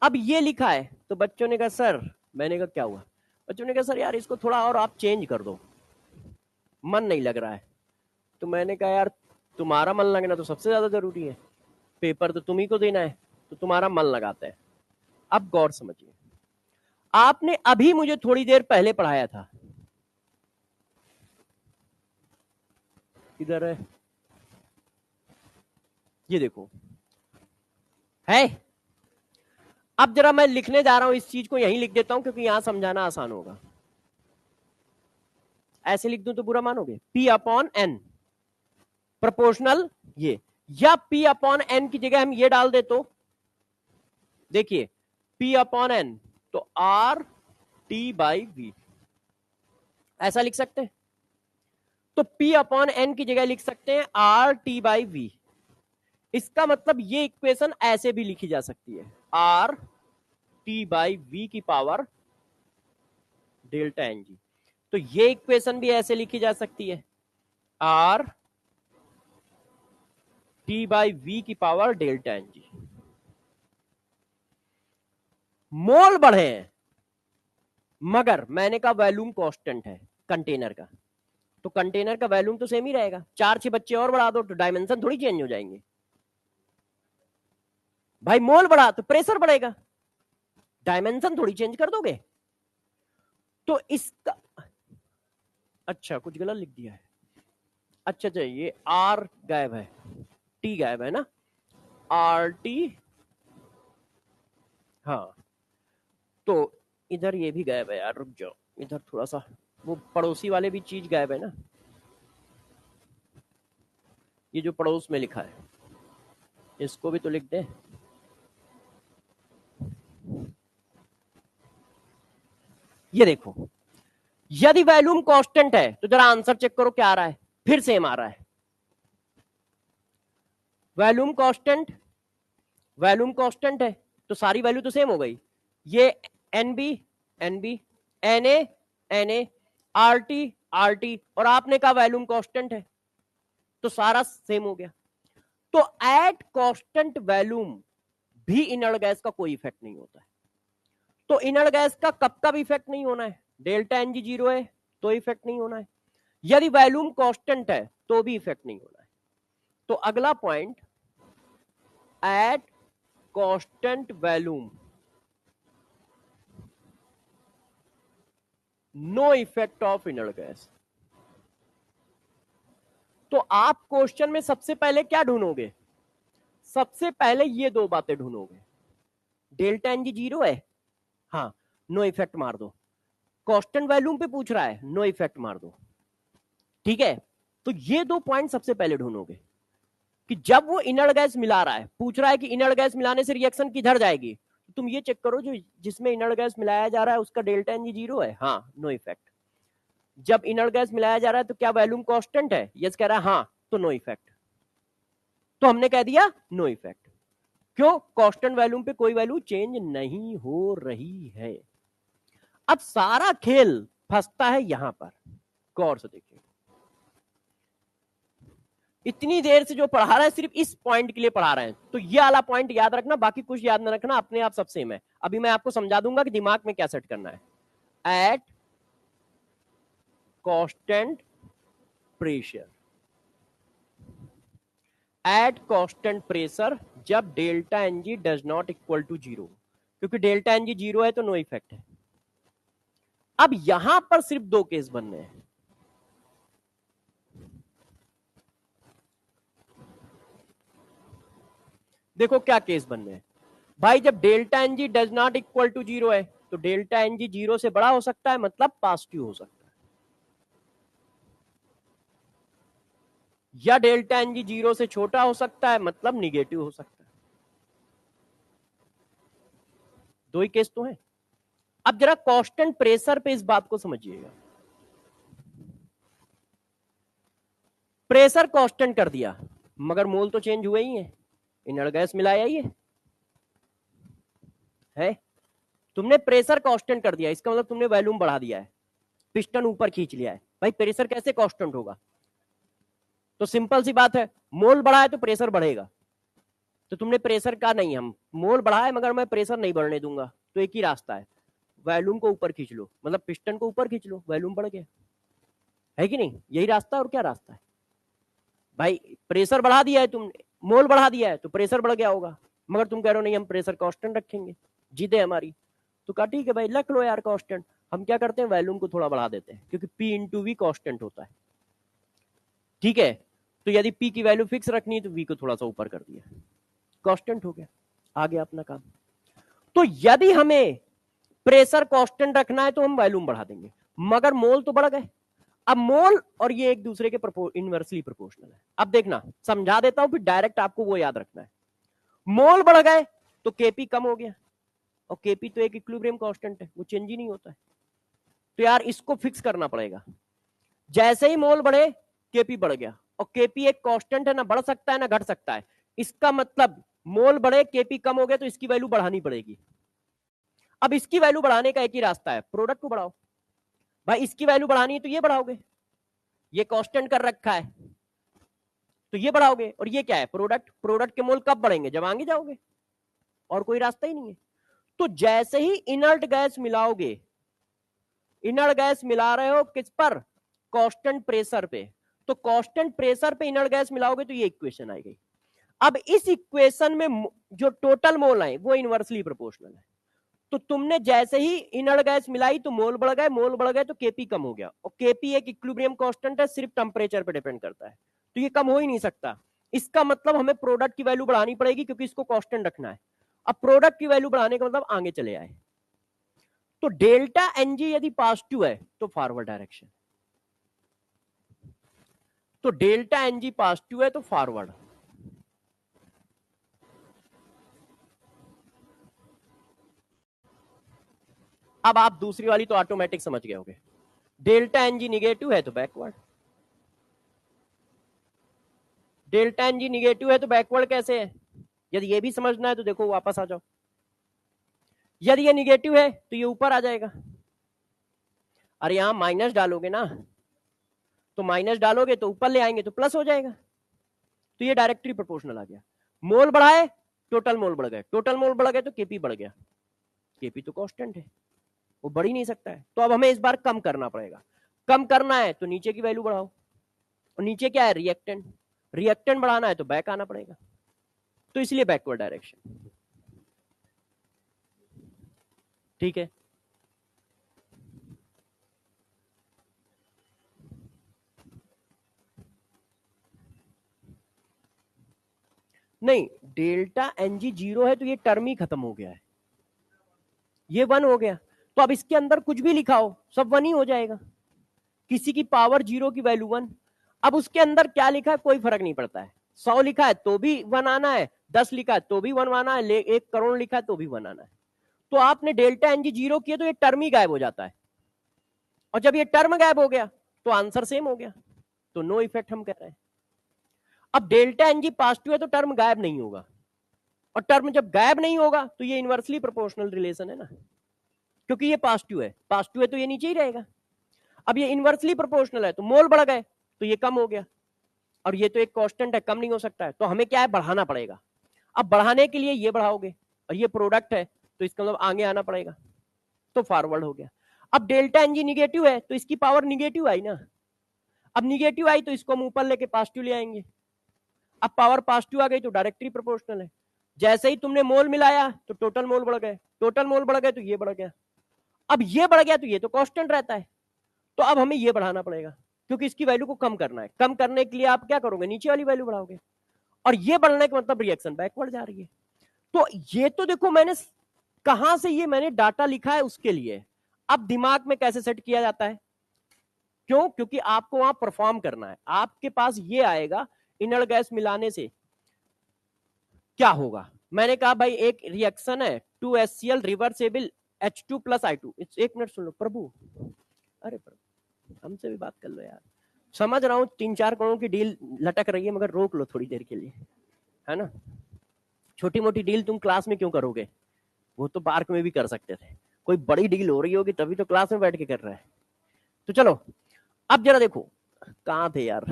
अब ये लिखा है तो बच्चों ने कहा सर, मैंने कहा क्या हुआ, बच्चों ने कहा सर यार इसको थोड़ा और आप चेंज कर दो, मन नहीं लग रहा है। तो मैंने कहा यार तुम्हारा मन लगना तो सबसे ज्यादा जरूरी है, पेपर तो तुम्ही को देना है, तो तुम्हारा मन लगाता है। अब गौर समझिए, आपने अभी मुझे थोड़ी देर पहले पढ़ाया था, किधर है, ये देखो है। अब जरा मैं लिखने जा रहा हूं, इस चीज को यहीं लिख देता हूं क्योंकि यहां समझाना आसान होगा। ऐसे लिख दूं तो बुरा मानोगे, P अपॉन N प्रोपोर्शनल ये, या P अपॉन N की जगह हम ये डाल दे तो देखिए P अपॉन N तो R T बाई V, ऐसा लिख सकते हैं। तो P अपॉन N की जगह लिख सकते हैं R T बाई V। इसका मतलब ये इक्वेशन ऐसे भी लिखी जा सकती है, R T बाई V की पावर डेल्टा Ng। तो ये इक्वेशन भी ऐसे लिखी जा सकती है, R T बाई V की पावर डेल्टा Ng। मोल बढ़े हैं मगर मैंने कहा वॉल्यूम कांस्टेंट है कंटेनर का, तो कंटेनर का वॉल्यूम तो सेम ही रहेगा। 4-6 बच्चे और बढ़ा दो तो डायमेंशन थोड़ी चेंज हो जाएंगे भाई। मोल बढ़ा तो प्रेशर बढ़ेगा, डायमेंशन थोड़ी चेंज कर दोगे। तो इसका अच्छा कुछ गलत लिख दिया है। अच्छा अच्छा, ये आर गायब है, टी गायब है ना, आर टी। हाँ तो इधर ये भी गायब है यार, रुक जाओ, इधर थोड़ा सा वो पड़ोसी वाले भी चीज गायब है ना, ये जो पड़ोस में लिखा है इसको भी तो लिख दे। ये देखो, यदि वॉल्यूम कांस्टेंट है तो जरा आंसर चेक करो क्या आ रहा है, फिर सेम आ रहा है। वॉल्यूम कांस्टेंट, वॉल्यूम कांस्टेंट है तो सारी वैल्यू तो सेम हो गई। ये NB NB, NA NA, RT RT, और आपने कहा वॉल्यूम कांस्टेंट है तो सारा सेम हो गया। तो एट कांस्टेंट वॉल्यूम भी इनर्ट गैस का कोई इफेक्ट नहीं होता है। तो इनर्ट गैस का कब कब इफेक्ट नहीं होना है, डेल्टा एनजी 0 है तो इफेक्ट नहीं होना है, यदि वॉल्यूम कांस्टेंट है तो भी इफेक्ट नहीं होना है। तो अगला point, at constant volume no effect of inert gas. तो आप क्वेश्चन में सबसे पहले क्या ढूंढोगे, सबसे पहले ये दो बातें ढूंढोगे, डेल्टा एनजी 0 है, हाँ नो इफेक्ट मार दो, कांस्टेंट वॉल्यूम पे पूछ रहा है नो इफेक्ट मार दो, ठीक है। तो ये दो पॉइंट सबसे पहले ढूंढोगे कि जब वो इनर्ट गैस मिला रहा है, पूछ रहा है कि इनर्ट गैस मिलाने से रिएक्शन किधर जाएगी, तो तुम ये चेक करो जो जिसमें इनर्ट गैस मिलाया जा रहा है उसका डेल्टा एनजी 0 है, हाँ नो इफेक्ट। जब इनर्ट गैस मिलाया जा रहा है तो क्या वॉल्यूम कांस्टेंट है, यस कह रहा है हाँ, तो नो इफेक्ट। तो हमने कह दिया नो इफेक्ट, क्यों, कांस्टेंट वॉल्यूम पे कोई वैल्यू चेंज नहीं हो रही है। अब सारा खेल फंसता है यहां पर, गौर से देखिए, इतनी देर से जो पढ़ा रहा है सिर्फ इस पॉइंट के लिए पढ़ा रहे हैं, तो ये वाला पॉइंट याद रखना, बाकी कुछ याद ना रखना, अपने आप सब सेम है। अभी मैं आपको समझा दूंगा कि दिमाग में क्या सेट करना है। At constant pressure, at constant pressure जब delta NG does not equal to 0, क्योंकि डेल्टा एनजी 0 है तो नो इफेक्ट है। अब यहां पर सिर्फ दो केस बनने हैं, देखो क्या केस बनने हैं भाई। जब delta NG does not equal to 0 है तो डेल्टा एनजी 0 से बड़ा हो सकता है, मतलब पॉजिटिव हो सकता है, या डेल्टा एनजी 0 से छोटा हो सकता है, मतलब निगेटिव हो सकता है। दो ही केस तो है। अब जरा कांस्टेंट प्रेशर पे इस बात को समझिएगा, प्रेशर कांस्टेंट कर दिया मगर मोल तो चेंज हुए ही है, इनर्ट गैस मिलाया ही है। तुमने प्रेशर कांस्टेंट कर दिया, इसका मतलब तुमने वॉल्यूम बढ़ा दिया है, पिस्टन ऊपर खींच लिया है। भाई प्रेशर कैसे कांस्टेंट होगा, तो सिंपल सी बात है, मोल बढ़ा है तो प्रेशर बढ़ेगा। तो तुमने प्रेशर का नहीं, हम मोल बढ़ा है मगर मैं प्रेशर नहीं बढ़ने दूंगा, तो एक ही रास्ता है, वॉल्यूम को ऊपर खींच लो, मतलब पिस्टन को ऊपर खींच लो, वॉल्यूम बढ़ गया, है कि नहीं, यही रास्ता। और क्या रास्ता है भाई, प्रेशर बढ़ा दिया है तुमने, मोल बढ़ा दिया है तो प्रेशर बढ़ गया होगा, मगर तुम कह रहे हो नहीं हम प्रेशर कांस्टेंट रखेंगे, जीते हमारी। तो कहा ठीक है भाई रख लो यार कांस्टेंट। हम क्या करते हैं, वॉल्यूम को थोड़ा बढ़ा देते हैं, क्योंकि पी इंटू वी कांस्टेंट होता है, ठीक है। तो यदि पी की वैल्यू फिक्स रखनी है तो वी को थोड़ा सा ऊपर कर दिया, कांस्टेंट हो गया, आ गया अपना काम। तो यदि हमें प्रेशर कांस्टेंट रखना है तो हम वॉल्यूम बढ़ा देंगे, मगर मोल तो बढ़ गए। अब मोल और ये एक दूसरे के इनवर्सली प्रोपोर्शनल है। अब देखना, समझा देता हूं फिर डायरेक्ट आपको वो याद रखना है। मोल बढ़ गए तो केपी कम हो गया, और केपी तो एक इक्विलिब्रियम कांस्टेंट है, वो चेंज ही नहीं होता है। तो यार इसको फिक्स करना पड़ेगा, जैसे ही मोल बढ़े केपी बढ़ गया, और केपी एक कांस्टेंट है, ना बढ़ सकता है ना घट सकता है। इसका मतलब मोल बढ़े केपी कम हो गया तो इसकी वैल्यू बढ़ानी पड़ेगी। अब इसकी वैल्यू बढ़ाने का एक ही रास्ता है, प्रोडक्ट को बढ़ाओ। भाई इसकी वैल्यू बढ़ानी है तो ये बढ़ाओगे, ये कांस्टेंट कर रखा है तो ये बढ़ाओगे, और ये क्या है, प्रोडक्ट। प्रोडक्ट के मोल कब बढ़ेंगे, जब आगे जाओगे, और कोई रास्ता ही नहीं है। तो जैसे ही इनर्ट गैस मिलाओगे, इनर्ट गैस मिला रहे हो किस पर, कांस्टेंट प्रेशर पे, तो कांस्टेंट प्रेशर पे इनर्ट गैस मिलाओगे तो ये इक्वेशन आएगी। अब इस इक्वेशन में जो टोटल मोल है वो इनवर्सली प्रोपोर्शनल है। तो तुमने जैसे ही इनर्ट गैस मिलाई तो मोल बढ़ गए तो केपी कम हो गया, और केपी एक इक्विलिब्रियम कांस्टेंट है, सिर्फ टेम्परेचर पे डिपेंड करता है, तो ये कम हो ही नहीं सकता। इसका मतलब हमें प्रोडक्ट की वैल्यू बढ़ानी पड़ेगी क्योंकि इसको कांस्टेंट रखना है। अब प्रोडक्ट की वैल्यू बढ़ाने का मतलब आगे चले आए, तो डेल्टा एनजी यदि पॉजिटिव है तो फॉरवर्ड डायरेक्शन, तो डेल्टा एनजी पॉजिटिव है तो फॉरवर्ड। अब आप दूसरी वाली तो ऑटोमेटिक समझ गए होंगे, डेल्टा एनजी निगेटिव है तो बैकवर्ड, डेल्टा एनजी निगेटिव है तो बैकवर्ड कैसे है? यदि ये भी समझना है तो देखो वापस आ जाओ, यदि ये निगेटिव है तो ये ऊपर आ जाएगा, अरे यहां माइनस डालोगे ना, तो माइनस डालोगे तो ऊपर ले आएंगे तो प्लस हो जाएगा, तो ये डायरेक्टली प्रोपोर्शनल आ गया। मोल बढ़ाए टोटल मोल बढ़ गए, टोटल मोल बढ़ गए तो केपी बढ़ गया, केपी तो कांस्टेंट है वो बढ़ ही नहीं सकता है, तो अब हमें इस बार कम करना पड़ेगा। कम करना है तो नीचे की वैल्यू बढ़ाओ, और नीचे क्या है रिएक्टेंट, रिएक्टेंट बढ़ाना है तो बैक आना पड़ेगा, तो इसलिए बैकवर्ड डायरेक्शन। ठीक है, नहीं डेल्टा एनजी 0 है तो ये टर्म ही खत्म हो गया है, ये 1 हो गया, तो अब इसके अंदर कुछ भी लिखाओ सब 1 ही हो जाएगा, किसी की पावर 0 की वैल्यू 1। अब उसके अंदर क्या लिखा है कोई फर्क नहीं पड़ता है, 100 लिखा है तो भी 1 आना है, 10 लिखा है तो भी 1 आना है, 1 करोड़ लिखा है तो भी 1 आना है। तो आपने डेल्टा एनजी 0 किया तो ये टर्म ही गायब हो जाता है, और जब ये टर्म गायब हो गया तो आंसर सेम हो गया, तो नो इफेक्ट हम कह रहे हैं। अब डेल्टा एनजी पॉजिटिव है तो टर्म गायब नहीं होगा, और टर्म जब गायब नहीं होगा तो ये इनवर्सली प्रोपोर्शनल रिलेशन है ना, क्योंकि ये पॉजिटिव है तो ये नीचे ही रहेगा। अब ये इनवर्सली प्रोपोर्शनल है तो मोल बढ़ गए तो ये कम हो गया, और ये तो एक कांस्टेंट है कम नहीं हो सकता है, तो हमें क्या है बढ़ाना पड़ेगा। अब बढ़ाने के लिए ये बढ़ाओगे, और ये प्रोडक्ट है तो इसका मतलब आगे आना पड़ेगा, तो फॉरवर्ड हो गया। अब डेल्टा एनजी निगेटिव है तो इसकी पावर निगेटिव आई ना, अब निगेटिव आई तो इसको हम ऊपर लेके पॉजिटिव ले आएंगे, अब पावर पॉजिटिव आ गई तो डायरेक्टली प्रोपोर्शनल है, जैसे ही तुमने मोल मिलाया तो टोटल मोल बढ़ गए, टोटल मोल बढ़ गए तो ये बढ़ गया, अब ये बढ़ गया तो ये तो कांस्टेंट रहता है, तो अब हमें ये बढ़ाना पड़ेगा क्योंकि इसकी वैल्यू को कम करना है। कम करने के लिए आप क्या करोगे नीचे वाली वैल्यू बढ़ाओगे, और ये बढ़ने का मतलब रिएक्शन बैकवर्ड जा रही है। तो ये तो देखो मैंने कहां से ये मैंने डाटा लिखा है उसके लिए, अब दिमाग में कैसे सेट किया जाता है, क्यों? क्योंकि आपको वहां परफॉर्म करना है, आपके पास ये आएगा इनर्ट गैस मिलाने से क्या होगा। मैंने कहा भाई एक रिएक्शन है 2HCl रिवर्सेबल H2 + I2। एक मिनट सुन लो प्रभु, अरे प्रभु हमसे भी बात कर लो यार, समझ रहा हूँ 3-4 करोड़ की डील लटक रही है, मगर रोक लो थोड़ी देर के लिए, है ना। छोटी मोटी डील तुम क्लास में क्यों करोगे, वो तो पार्क में भी कर सकते थे, कोई बड़ी डील हो रही होगी तभी तो क्लास में बैठ के कर रहा है। तो चलो अब जरा देखो कहां थे यार,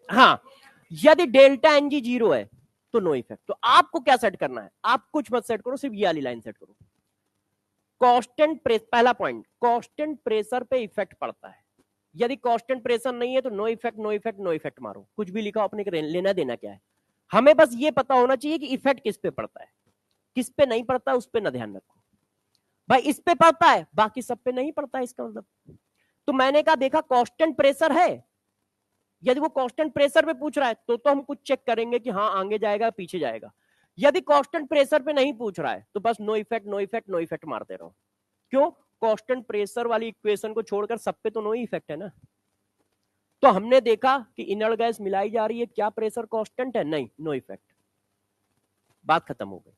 हाँ यदि डेल्टा एनजी 0 है तो नो इफेक्ट, तो आपको क्या सेट करना है, आप कुछ मत सेट करो, सिर्फ ये वाली लाइन सेट करो, कांस्टेंट प्रेशर, पहला पॉइंट कांस्टेंट प्रेशर पे इफेक्ट पड़ता है, यदि कांस्टेंट प्रेशर नहीं है तो no effect no effect no effect मारो, कुछ भी लिखा अपने लेना देना क्या है, हमें बस ये पता होना चाहिए कि इफेक्ट किस पे पड़ता है, किस पे नहीं पड़ता उस पे ना ध्यान रखो, भाई इस पे पड़ता है बाकी सब पे नहीं पड़ता है, इसका मतलब। तो मैंने कहा देखा कांस्टेंट प्रेशर है, यदि वो कांस्टेंट प्रेशर पे पूछ रहा है तो हम कुछ चेक करेंगे कि हाँ आगे जाएगा पीछे जाएगा, यदि कांस्टेंट प्रेशर पे नहीं पूछ रहा है तो बस no effect no effect no effect मारते रहो, क्यों? कांस्टेंट प्रेशर वाली इक्वेशन को छोड़कर सब पे तो नो ही इफेक्ट है ना। तो हमने देखा कि इनर्ट गैस मिलाई जा रही है, क्या प्रेशर कांस्टेंट है, नहीं, नो इफेक्ट, बात खत्म हो गई।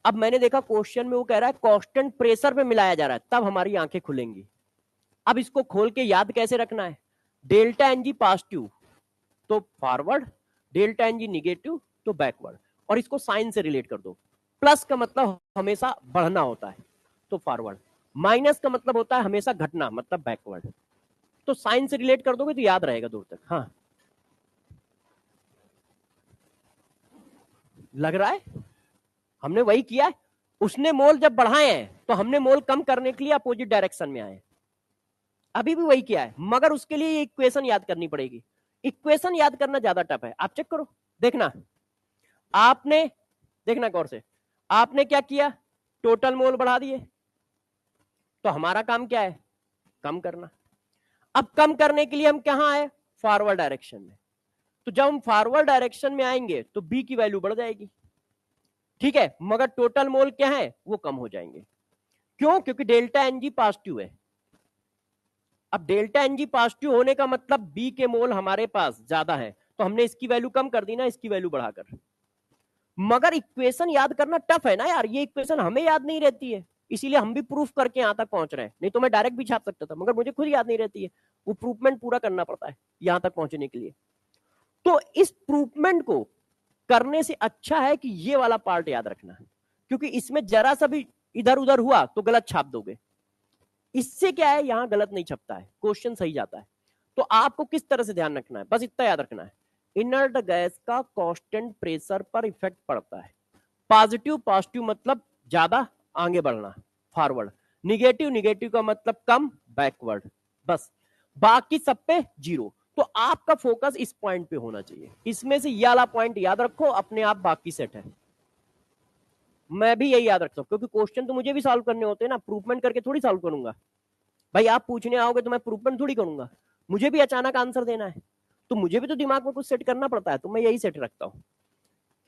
अब मैंने देखा क्वेश्चन में वो कह रहा है कांस्टेंट प्रेशर पे मिलाया जा रहा है, तब हमारी आंखें खुलेंगी। अब इसको खोल के याद कैसे रखना है, डेल्टा एनजी पॉजिटिव तो फॉरवर्ड, डेल्टा एनजी निगेटिव तो बैकवर्ड, और इसको साइन से रिलेट कर दो, प्लस का मतलब हमेशा बढ़ना होता है तो फॉरवर्ड, माइनस का मतलब होता है हमेशा घटना मतलब बैकवर्ड, तो साइन से रिलेट कर दोगे तो याद रहेगा दूर तक। हाँ लग रहा है हमने वही किया है, उसने मोल जब बढ़ाए हैं तो हमने मोल कम करने के लिए अपोजिट डायरेक्शन में आए, अभी भी वही किया है, मगर उसके लिए इक्वेशन याद करनी पड़ेगी। इक्वेशन याद करना ज्यादा टफ है। आप चेक करो, देखना, आपने देखना गौर से, आपने क्या किया, टोटल मोल बढ़ा दिए, तो हमारा काम क्या है, कम करना। अब कम करने के लिए हम कहां आए, फॉरवर्ड डायरेक्शन में। तो जब हम फॉरवर्ड डायरेक्शन में आएंगे तो बी की वैल्यू बढ़ जाएगी, ठीक है, मगर टोटल मोल क्या है, वो कम हो जाएंगे। क्यों, क्योंकि डेल्टा एनजी पॉजिटिव है। अब डेल्टा एनजी पॉजिटिव होने का मतलब बी के मोल हमारे पास ज्यादा है, तो हमने इसकी वैल्यू कम कर दी ना, इसकी वैल्यू बढ़ाकर। मगर इक्वेशन याद करना टफ है ना यार, ये इक्वेशन हमें याद नहीं रहती है, इसीलिए हम भी प्रूफ करके यहां तक पहुंच रहे हैं। नहीं तो मैं डायरेक्ट भी छाप सकता था, मगर मुझे खुद याद नहीं रहती है, वो प्रूफमेंट पूरा करना पड़ता है यहां तक पहुंचने के लिए। तो इस प्रूफमेंट को करने से अच्छा है कि ये वाला पार्ट याद रखना है, क्योंकि इसमें जरा सा भी इधर उधर हुआ तो गलत छाप दोगे। इससे क्या है, यहां गलत नहीं छपता है, क्वेश्चन सही जाता है। तो आपको किस तरह से ध्यान रखना है, बस इतना याद रखना है, इनर्ट गैस का कांस्टेंट प्रेशर पर इफेक्ट पड़ता है। पॉजिटिव पॉजिटिव मतलब ज्यादा आगे बढ़ना, फॉरवर्ड। निगेटिव निगेटिव का मतलब कम, बैकवर्ड। बस, बाकी सब पे जीरो। तो आपका फोकस इस पॉइंट पे होना चाहिए, इसमें से ये वाला पॉइंट याद रखो, अपने आप बाकी सेट है। मैं भी यही याद रखता हूं, क्योंकि क्वेश्चन तो मुझे भी सॉल्व करने होते हैं ना, प्रूफमेंट करके थोड़ी सॉल्व करूंगा भाई। आप पूछने आओगे तो मैं प्रूफमेंट थोड़ी करूंगा, मुझे भी अचानक आंसर देना है, तो मुझे भी तो दिमाग में कुछ सेट करना पड़ता है। तो मैं यही सेट रखता हूं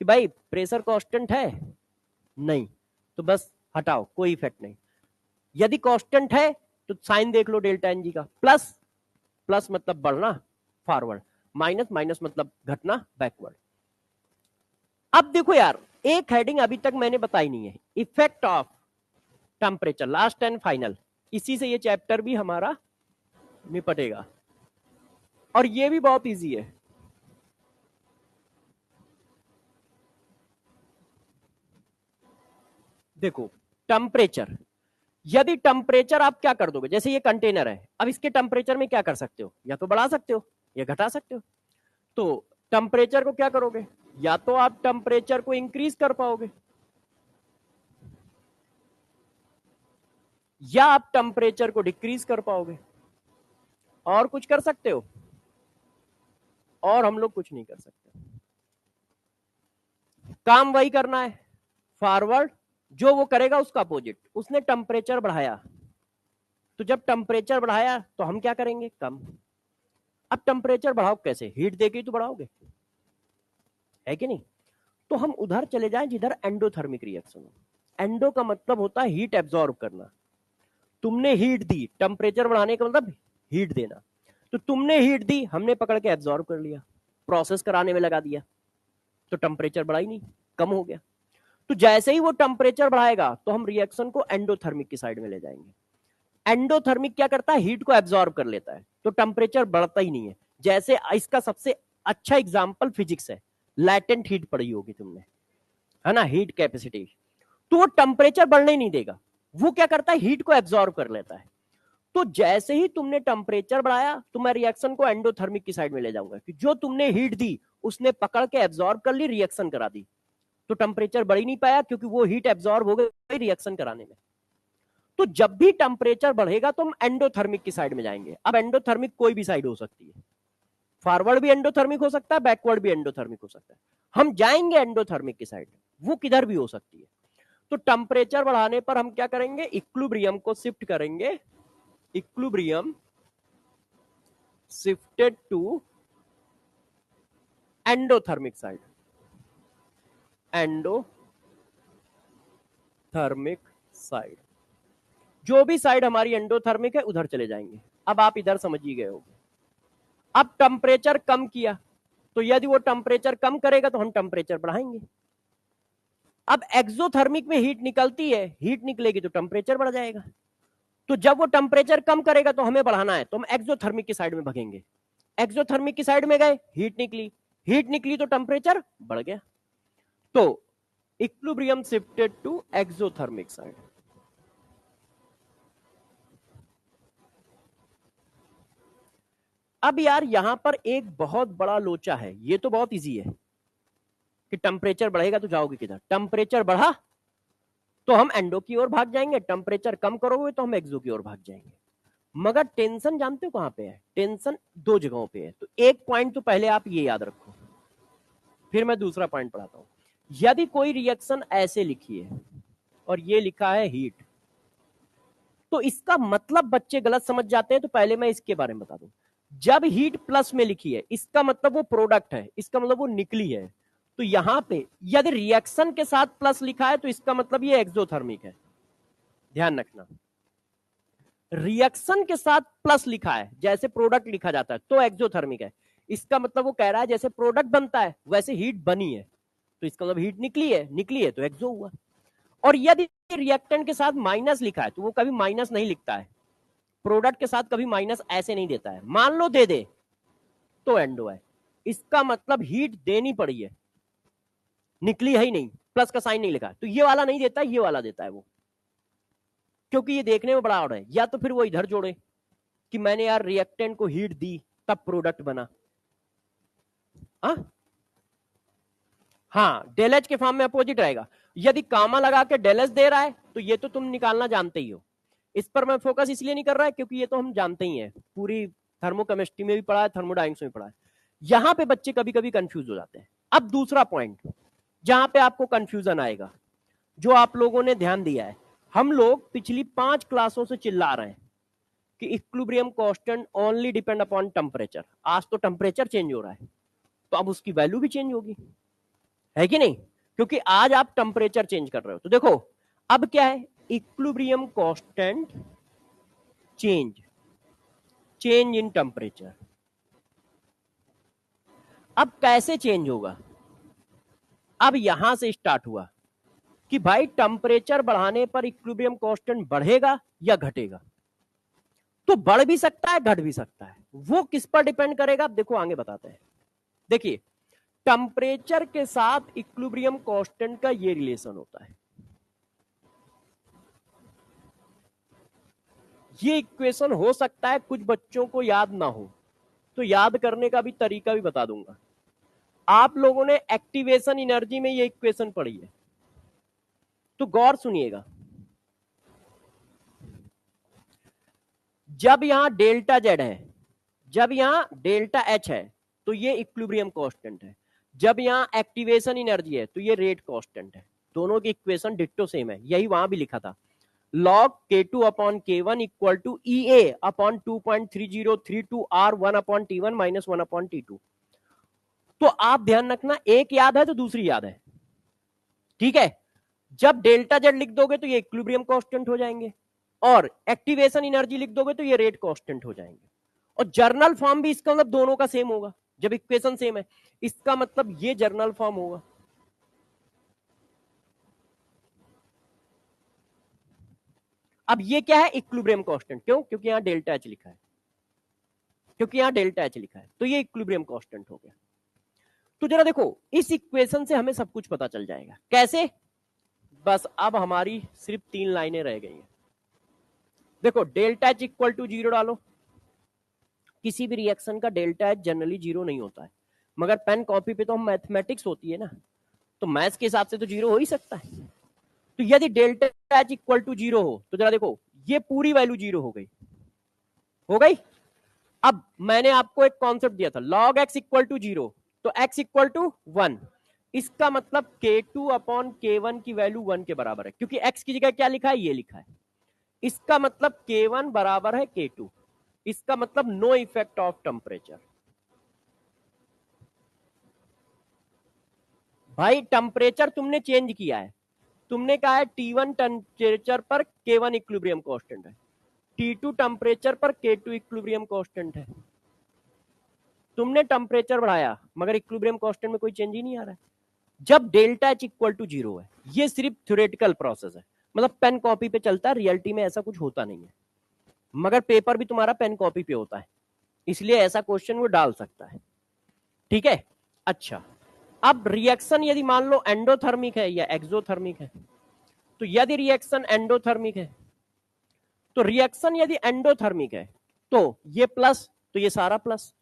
कि भाई प्रेशर कांस्टेंट है, नहीं तो बस हटाओ, कोई इफेक्ट नहीं। यदि कांस्टेंट है तो साइन देख लो डेल्टा एनजी का, प्लस प्लस मतलब बढ़ना, फॉरवर्ड, माइनस माइनस मतलब घटना, बैकवर्ड। अब देखो यार, एक हेडिंग अभी तक मैंने बताई नहीं है, effect of temperature, last and final. इसी से ये चैप्टर भी हमारा निपटेगा, और ये भी बहुत इजी है। देखो टेम्परेचर, यदि टेम्परेचर आप क्या कर दोगे, जैसे ये कंटेनर है, अब इसके टेम्परेचर में क्या कर सकते हो, या तो बढ़ा सकते हो या घटा सकते हो। तो टेम्परेचर को क्या करोगे, या तो आप टेम्परेचर को इंक्रीज कर पाओगे, या आप टेम्परेचर को डिक्रीज कर पाओगे, और कुछ कर सकते हो, और हम लोग कुछ नहीं कर सकते। काम वही करना है, फॉरवर्ड, जो वो करेगा उसका अपोजिट। उसने टेम्परेचर बढ़ाया, तो जब टेम्परेचर बढ़ाया तो हम क्या करेंगे, कम। अब टेम्परेचर बढ़ाओ कैसे, हीट देके तो बढ़ाओगे, है कि नहीं। तो हम उधर चले जाएं जिधर एंडोथर्मिक रिएक्शन हो। एंडो का मतलब होता है हीट एब्जॉर्ब करना। तुमने हीट दी, टेम्परेचर बढ़ाने का मतलब हीट देना। तो तुमने हीट दी, हमने पकड़ के एब्जॉर्ब कर लिया, प्रोसेस कराने में लगा दिया, तो टेम्परेचर बढ़ा ही नहीं, कम हो गया। तो जैसे ही वो टेम्परेचर बढ़ाएगा तो हम रिएक्शन को एंडोथर्मिक की साइड में ले जाएंगे। एंडोथर्मिक क्या करता है, हीट को एब्जॉर्ब कर लेता है, तो टेम्परेचर बढ़ता ही नहीं है। जैसे इसका सबसे अच्छा एग्जांपल फिजिक्स है, लैटेंट हीट पढ़ी होगी तुमने, है ना, हीट कैपेसिटी। तो वो टेम्परेचर बढ़ने ही नहीं देगा, वो क्या करता है, हीट को एब्जॉर्ब कर लेता है। तो जैसे ही तुमने टेम्परेचर बढ़ाया तो मैं रिएक्शन को एंडोथर्मिक की साइड में ले जाऊंगा, कि जो तुमने हीट दी उसने पकड़ के एब्जॉर्ब कर ली, रिएक्शन करा दी। तो टेम्परेचर बढ़ ही नहीं पाया, क्योंकि वो हीट एब्जॉर्ब हो गई रिएक्शन कराने में। तो जब भी टेम्परेचर बढ़ेगा तो हम एंडोथर्मिक की साइड में जाएंगे। अब एंडोथर्मिक कोई भी साइड हो सकती है, फॉरवर्ड भी एंडोथर्मिक हो सकता है, बैकवर्ड भी एंडोथर्मिक हो सकता है। हम जाएंगे एंडोथर्मिक की साइड, वो किधर भी हो सकती है। तो टेम्परेचर बढ़ाने पर हम क्या करेंगे, इक्विलिब्रियम को शिफ्ट करेंगे, equilibrium shifted to endothermic side, endothermic side. जो भी साइड हमारी एंडोथर्मिक है उधर चले जाएंगे। अब आप इधर समझ ही गए होंगे। अब टेम्परेचर कम किया, तो यदि वो टेम्परेचर कम करेगा तो हम टेम्परेचर बढ़ाएंगे। अब एक्सोथर्मिक में हीट निकलती है, हीट निकलेगी तो टेम्परेचर बढ़ जाएगा। तो जब वो टेम्परेचर कम करेगा तो हमें बढ़ाना है, तो हम एक्सोथर्मिक की साइड में भागेंगे। एक्सोथर्मिक की साइड में गए, हीट निकली, हीट निकली तो टेम्परेचर बढ़ गया। तो equilibrium shifted to exothermic side. अब यार यहां पर एक बहुत बड़ा लोचा है, ये तो बहुत इजी है कि टेम्परेचर बढ़ेगा तो जाओगे किधर, टेम्परेचर बढ़ा तो हम एंडो की ओर भाग जाएंगे, टेम्परेचर कम करोगे तो हम एक्सो की ओर भाग जाएंगे। मगर टेंशन जानते हो कहां पे है? टेंशन दो जगहों पे है। तो एक पॉइंट तो पहले आप ये याद रखो, फिर मैं दूसरा पॉइंट पढ़ाता हूं। यदि कोई रिएक्शन ऐसे लिखी है और ये लिखा है हीट, तो इसका मतलब बच्चे गलत समझ जाते हैं, तो पहले मैं इसके बारे में बता दूं। जब हीट प्लस में लिखी है, इसका मतलब वो प्रोडक्ट है, इसका मतलब वो निकली है। तो यहां पे यदि रिएक्शन के साथ प्लस लिखा है तो इसका मतलब ये एक्सोथर्मिक है। ध्यान रखना, रिएक्शन के साथ प्लस लिखा है, जैसे प्रोडक्ट लिखा जाता है, तो एक्सोथर्मिक है। इसका मतलब वो कह रहा है जैसे प्रोडक्ट बनता है वैसे हीट बनी है, तो इसका मतलब हीट निकली है तो एक्सो हुआ। और यदि रिएक्टेंट के साथ माइनस लिखा है तो वो कभी माइनस नहीं लिखता है, प्रोडक्ट के साथ कभी माइनस ऐसे नहीं देता है। मान लो दे दे तो एंडो है, इसका मतलब हीट देनी पड़ी है, निकली है ही नहीं, प्लस का साइन नहीं लिखा, तो ये वाला नहीं देता, ये वाला देता है वो, क्योंकि ये देखने में बड़ा ऑड है। या तो फिर वो इधर जोड़े कि मैंने यार रिएक्टेंट को हीट दी तब प्रोडक्ट बना। हाँ, डेल एच के फॉर्म में अपोजिट रहेगा। यदि कामा लगा के डेल एच दे रहा है तो ये तो तुम निकालना जानते ही हो। इस पर मैं फोकस इसलिए नहीं कर रहा है क्योंकि ये तो हम जानते ही हैं, पूरी थर्मोकेमिस्ट्री में भी पढ़ा है, थर्मोडायनेमिक्स में पढ़ा है। यहां पे बच्चे कभी कभी कंफ्यूज हो जाते हैं। अब दूसरा पॉइंट जहां पे आपको कंफ्यूजन आएगा, जो आप लोगों ने ध्यान दिया है, हम लोग पिछली 5 क्लासों से चिल्ला रहे हैं कि equilibrium constant only depend upon temperature. आज तो टेम्परेचर चेंज हो रहा है, तो अब उसकी वैल्यू भी चेंज होगी, है कि नहीं? क्योंकि आज आप टेम्परेचर चेंज कर रहे हो। तो देखो अब क्या है, equilibrium constant change in temperature. अब कैसे चेंज होगा? अब यहां से स्टार्ट हुआ कि भाई टेम्परेचर बढ़ाने पर इक्विलिब्रियम कांस्टेंट बढ़ेगा या घटेगा। तो बढ़ भी सकता है, घट भी सकता है, वो किस पर डिपेंड करेगा? अब देखो आगे बताते हैं। देखिए, टेम्परेचर के साथ इक्विलिब्रियम कांस्टेंट का ये रिलेशन होता है। ये इक्वेशन हो सकता है कुछ बच्चों को याद ना हो, तो याद करने का भी तरीका भी बता दूंगा। आप लोगों ने एक्टिवेशन एनर्जी में ये इक्वेशन पढ़ी है, तो गौर सुनिएगा। जब यहां डेल्टा जेड है, जब यहां डेल्टा एच है, तो ये इक्विलिब्रियम कांस्टेंट है। जब यहां एक्टिवेशन एनर्जी है तो ये रेट कांस्टेंट है। दोनों की इक्वेशन डिट्टो सेम है, यही वहां भी लिखा था। log k2 upon k1 equal to EA upon 2.3032 R 1 upon T1 minus 1 upon T2। तो आप ध्यान रखना, एक याद है तो दूसरी याद है, ठीक है? जब डेल्टा जेड लिख दोगे तो ये इक्विलिब्रियम कांस्टेंट हो जाएंगे, और एक्टिवेशन एनर्जी लिख दोगे तो ये रेट कांस्टेंट हो जाएंगे। और जर्नल फॉर्म भी इसका मतलब दोनों का सेम होगा। जब इक्वेशन सेम है, इसका मतलब ये जर्नल फॉर्म होगा। अब ये क्या है? Equilibrium constant. क्यों? क्योंकि यहां डेल्टा एच लिखा है, तो ये इक्विलिब्रियम कांस्टेंट हो गया। तो जरा देखो, इस इक्वेशन से हमें सब कुछ पता चल जाएगा। कैसे? बस अब हमारी सिर्फ 3 लाइनें रह गई हैं। देखो, डेल्टा एच इक्वल टू 0 डालो। किसी भी रिएक्शन का डेल्टा एच जनरली 0 नहीं होता है, मगर पेन कॉपी पे तो हम मैथमेटिक्स होती है ना, तो मैथ्स के हिसाब से तो 0 हो ही सकता है। तो यदि डेल्टा एच इक्वल टू 0 हो तो जरा देखो, ये पूरी वैल्यू 0 हो गई। अब मैंने आपको एक कॉन्सेप्ट दिया था, log x इक्वल टू 0, तो x इक्वल टू 1। इसका मतलब k2 अपॉन k1 की वैल्यू 1 के बराबर है, क्योंकि x की जगह क्या लिखा है? ये लिखा है। इसका मतलब k1 बराबर है k2। इसका मतलब नो इफेक्ट ऑफ टेम्परेचर। भाई टेम्परेचर तुमने चेंज किया है, तुमने कहा है T1 टेम्परेचर पर k1 इक्विलिब्रियम कांस्टेंट है, T2 टेम्परेचर पर k2 इक्विलिब्रियम कांस्टेंट है। तुमने टेम्परेचर बढ़ाया मगर इक्विलिब्रियम कांस्टेंट में कोई चेंज ही नहीं आ रहा है। जब डेल्टा एच इक्वल टू 0 है, ये सिर्फ थ्योरेटिकल प्रोसेस है, मतलब पेन कॉपी पे चलता है, रियलिटी में ऐसा कुछ होता नहीं है। मगर पेपर भी तुम्हारा पेन कॉपी पे होता है, इसलिए ऐसा क्वेश्चन वो डाल सकता है, ठीक है? अच्छा, अब रिएक्शन यदि मान लो एंडोथर्मिक है या एक्सोथर्मिक है, तो यदि रिएक्शन एंडोथर्मिक है, तो रिएक्शन यदि एंडोथर्मिक है तो ये प्लस, तो ये सारा प्लस।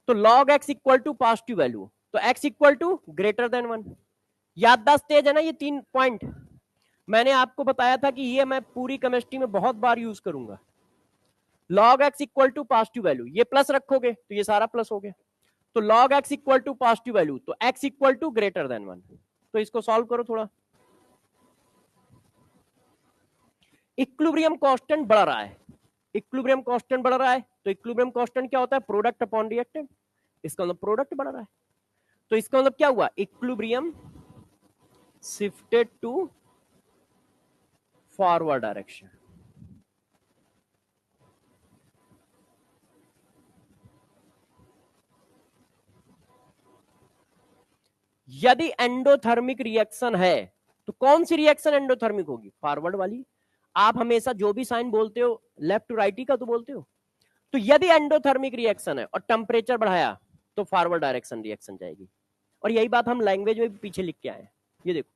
तो log x equal to positive value, तो x equal to greater than 1। याददाश्त तेज है ना? ये 3 पॉइंट मैंने आपको बताया था कि ये मैं पूरी केमिस्ट्री में बहुत बार यूज करूंगा। log x equal to positive value, ये प्लस रखोगे तो ये सारा प्लस हो गया, तो log x equal to positive value, तो x equal to greater than 1। तो इसको सॉल्व करो थोड़ा। इक्विलिब्रियम कांस्टेंट बढ़ रहा है, इक्विलिब्रियम कांस्टेंट बढ़ रहा है, तो इक्विलिब्रियम कांस्टेंट क्या होता है? Product upon reactant. इसका मतलब प्रोडक्ट बढ़ रहा है, तो इसका मतलब क्या हुआ? Equilibrium shifted to forward direction. यदि एंडोथर्मिक रिएक्शन है तो कौन सी रिएक्शन एंडोथर्मिक होगी? फॉरवर्ड वाली। आप हमेशा जो भी साइन बोलते हो लेफ्ट टू राइट ही का तो बोलते हो। तो यदि एंडोथर्मिक रिएक्शन है और टेम्परेचर बढ़ाया तो फॉरवर्ड डायरेक्शन रिएक्शन जाएगी। और यही बात हम लैंग्वेज में भी पीछे लिख के आए। ये देखो,